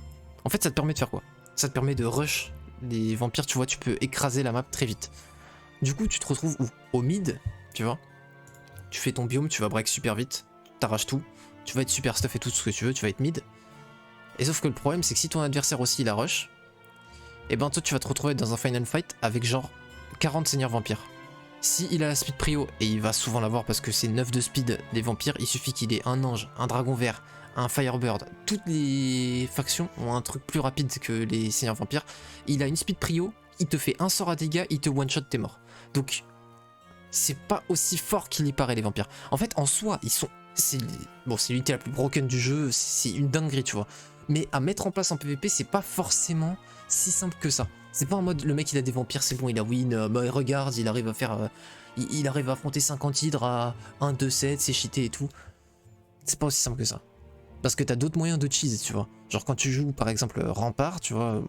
en fait, ça te permet de faire quoi? Ça te permet de rush les vampires, tu vois, tu peux écraser la map très vite. Du coup, tu te retrouves où? Au mid, tu vois. Tu fais ton biome, tu vas break super vite, t'arraches tout. Tu vas être super stuff et tout ce que tu veux, tu vas être mid. Et sauf que le problème, c'est que si ton adversaire aussi, il a rush, et ben toi tu vas te retrouver dans un final fight avec genre 40 seigneurs vampires. Si il a la speed prio, et il va souvent l'avoir parce que c'est 9 de speed des vampires, il suffit qu'il ait un ange, un dragon vert, un firebird. Toutes les factions ont un truc plus rapide que les seigneurs vampires. Il a une speed prio, il te fait un sort à dégâts, il te one shot, t'es mort. Donc c'est pas aussi fort qu'il y paraît les vampires. En fait en soi ils sont... bon, c'est l'unité la plus broken du jeu, c'est une dinguerie tu vois. Mais à mettre en place en PvP c'est pas forcément si simple que ça. C'est pas en mode le mec il a des vampires, c'est bon, il a win, bah regarde, il arrive à faire... il arrive à affronter 50 hydres à 1, 2, 7, c'est cheaté et tout. C'est pas aussi simple que ça. Parce que t'as d'autres moyens de cheese, tu vois. Genre quand tu joues par exemple Rempart, tu vois,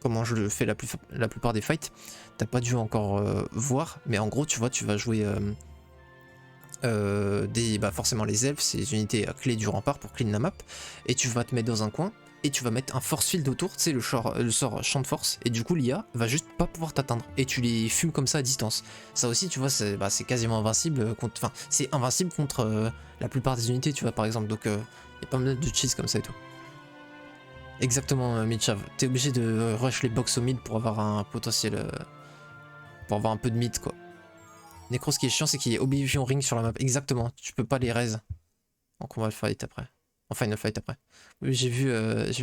comment je le fais la plupart des fights, t'as pas dû encore voir, mais en gros tu vois, tu vas jouer bah forcément les elfes, c'est les unités clés du rempart pour clean la map, et tu vas te mettre dans un coin, et tu vas mettre un force field autour, tu sais le sort champ de force, et du coup l'IA va juste pas pouvoir t'atteindre, et tu les fumes comme ça à distance. Ça aussi tu vois, c'est quasiment invincible contre, enfin c'est invincible contre la plupart des unités, tu vois par exemple, donc y a pas mal de cheese comme ça et tout. Exactement Midchav, t'es obligé de rush les box au mid pour avoir un potentiel, pour avoir un peu de mid quoi. Necro, ce qui est chiant, c'est qu'il y a Oblivion Ring sur la map. Exactement, tu peux pas les raise en combat fight après. En final fight après. Oui, j'ai vu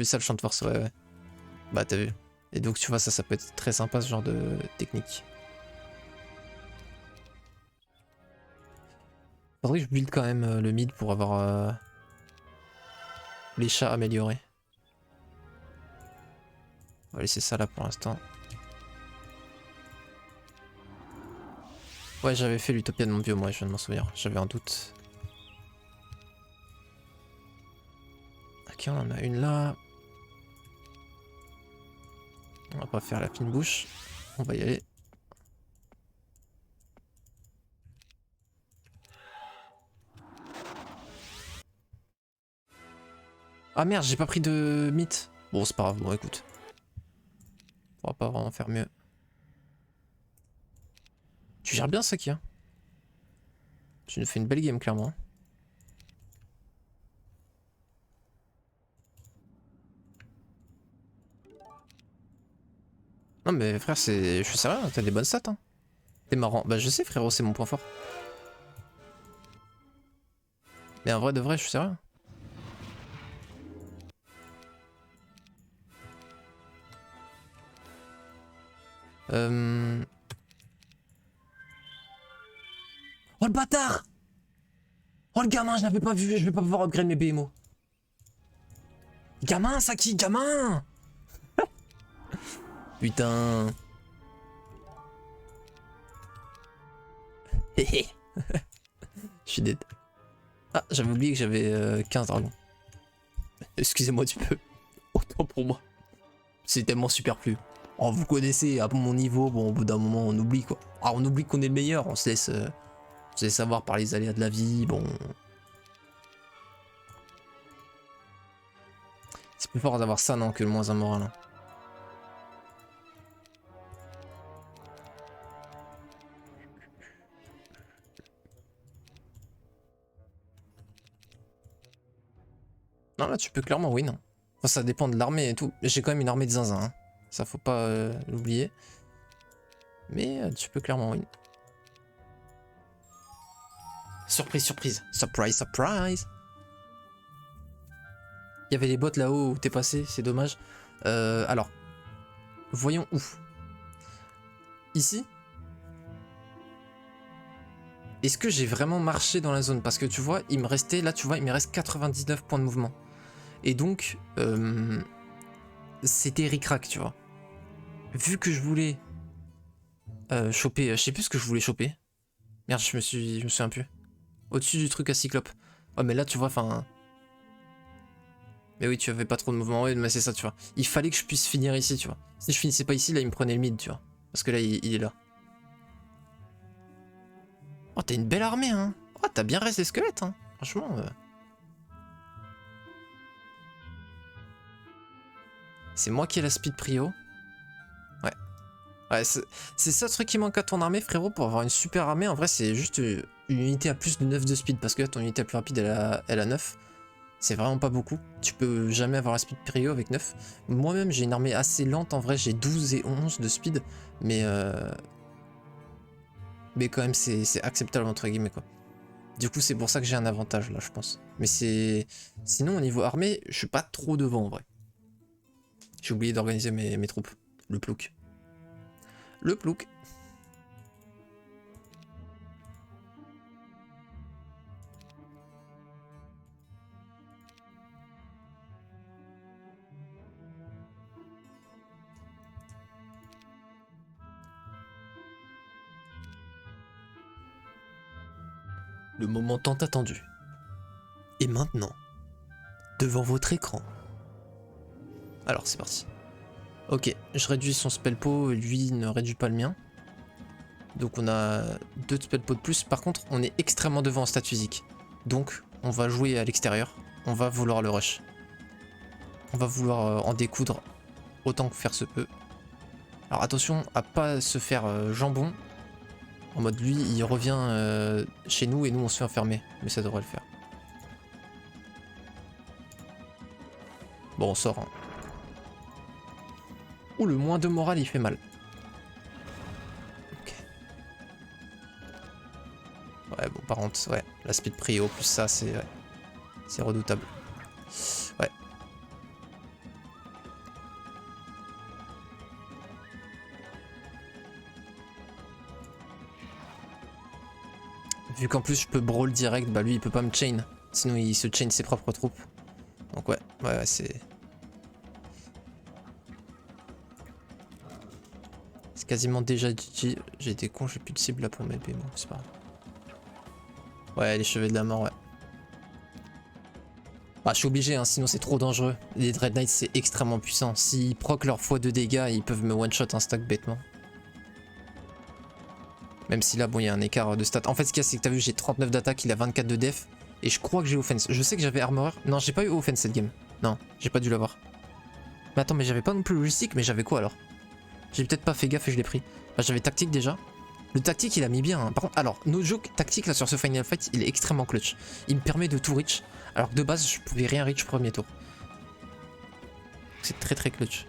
ça le champ de force, ouais. Bah, t'as vu. Et donc, tu vois, ça peut être très sympa ce genre de technique. Faudrait que je build quand même le mid pour avoir les chats améliorés. On va laisser ça là pour l'instant. Ouais, j'avais fait l'Utopia de mon bio, moi, je viens de m'en souvenir. J'avais un doute. Ok, on en a une là. On va pas faire la fine bouche. On va y aller. Ah merde, j'ai pas pris de mythe. Bon, c'est pas grave, bon écoute. On va pas vraiment faire mieux. Tu gères bien Saki, hein. Tu nous fais une belle game clairement. Non mais frère, je suis sérieux, t'as des bonnes stats hein. T'es marrant. Bah je sais frérot, c'est mon point fort. Mais en vrai de vrai, je suis sérieux. Oh le bâtard! Oh le gamin, je l'avais pas vu, je vais pas pouvoir upgrade mes BMO. Gamin, Saki, gamin! Putain. Hé je suis dead. Ah, j'avais oublié que j'avais 15 dragons. Excusez-moi du peu. Autant pour moi. C'est tellement superflu. Oh, vous connaissez, à mon niveau, bon, au bout d'un moment, on oublie quoi. Ah, on oublie qu'on est le meilleur, on se laisse savoir par les aléas de la vie, bon. C'est plus fort d'avoir ça, non, que le moins un moral. Hein. Non, là, tu peux clairement win. Hein. Enfin, ça dépend de l'armée et tout. J'ai quand même une armée de zinzin. Hein. Ça, faut pas l'oublier. Mais tu peux clairement win. Surprise, surprise. Surprise, surprise. Il y avait les bots là-haut où t'es passé, c'est dommage. Alors, voyons où. Ici. Est-ce que j'ai vraiment marché dans la zone? Parce que tu vois, il me restait, là tu vois, il me reste 99 points de mouvement. Et donc, c'était ric-rac, tu vois. Vu que je voulais choper, je sais plus ce que je voulais choper. Merde, je me souviens plus. Au-dessus du truc à cyclope. Oh mais là tu vois, enfin... Mais oui, tu avais pas trop de mouvement, ouais, mais c'est ça, tu vois. Il fallait que je puisse finir ici, tu vois. Si je finissais pas ici, là il me prenait le mid, tu vois. Parce que là, il est là. Oh, t'as une belle armée, hein. Oh, t'as bien resté squelette, hein. Franchement... C'est moi qui ai la speed prio. Ouais. Ouais, c'est ça le truc qui manque à ton armée, frérot, pour avoir une super armée. En vrai, c'est juste une unité à plus de 9 de speed. Parce que là, ton unité la plus rapide, elle a 9. C'est vraiment pas beaucoup. Tu peux jamais avoir la speed prio avec 9. Moi-même, j'ai une armée assez lente. En vrai, j'ai 12 et 11 de speed. Mais quand même, c'est acceptable, entre guillemets, quoi. Du coup, c'est pour ça que j'ai un avantage, là, je pense. Mais c'est... Sinon, au niveau armée, je suis pas trop devant, en vrai. J'ai oublié d'organiser mes troupes. Le plouc. Le plouc. Le moment tant attendu. Et maintenant, devant votre écran. Alors, c'est parti. Ok, je réduis son spell pot, lui ne réduit pas le mien. Donc on a 2 spell pots de plus. Par contre, on est extrêmement devant en stat physique. Donc on va jouer à l'extérieur. On va vouloir le rush. On va vouloir en découdre autant que faire se peut. Alors attention à pas se faire jambon. En mode lui il revient chez nous et nous on se fait enfermer. Mais ça devrait le faire. Bon on sort. Hein. Ouh le moins de morale il fait mal. Ok. Ouais bon par contre ouais. La speed prio plus ça c'est ouais, c'est redoutable. Ouais. Vu qu'en plus je peux brawl direct, bah lui il peut pas me chain. Sinon il se chain ses propres troupes. Donc ouais c'est... C'est quasiment déjà GG. J'ai été con, j'ai plus de cible là pour mes bon, c'est pas grave. Ouais les cheveux de la mort ouais. Bah je suis obligé hein, sinon c'est trop dangereux. Les Dread Knights c'est extrêmement puissant. S'ils proc leur x2 dégâts, ils peuvent me one shot un stack bêtement. Même si là, bon, il y a un écart de stats. En fait, ce qu'il y a, c'est que t'as vu, j'ai 39 d'attaque, il a 24 de def. Et je crois que j'ai offense. Je sais que j'avais armor. Non, j'ai pas eu offense cette game. Non, j'ai pas dû l'avoir. Mais attends, mais j'avais pas non plus logistique, mais j'avais quoi alors? J'ai peut-être pas fait gaffe et je l'ai pris. Bah, j'avais tactique déjà. Le tactique, il a mis bien. Hein. Par contre, alors, no joke, tactique là sur ce final fight, il est extrêmement clutch. Il me permet de tout reach. Alors que de base, je pouvais rien reach premier tour. C'est très très clutch.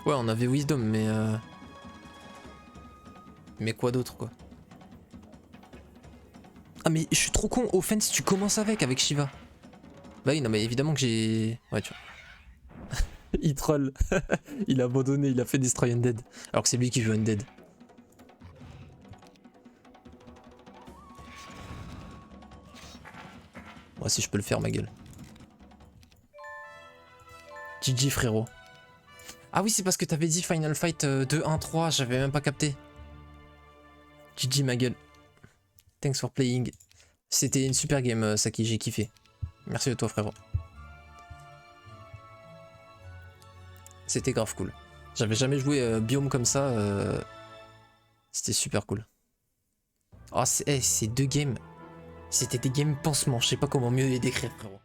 Ouais, on avait Wisdom, mais quoi d'autre, quoi. Ah, mais je suis trop con, Offense, tu commences avec Shiva. Bah oui, non, mais évidemment que j'ai... Ouais, tu vois. Il troll. Il a abandonné, il a fait Destroy Undead. Alors que c'est lui qui joue Undead. Moi, si je peux le faire, ma gueule. GG, frérot. Ah oui, c'est parce que t'avais dit Final Fight 2-1-3, j'avais même pas capté. GG ma gueule. Thanks for playing. C'était une super game, Saki, j'ai kiffé. Merci de toi, frérot. C'était grave cool. J'avais jamais joué biome comme ça. C'était super cool. Oh, ces deux games, c'était des games pansements. Je sais pas comment mieux les décrire, frérot.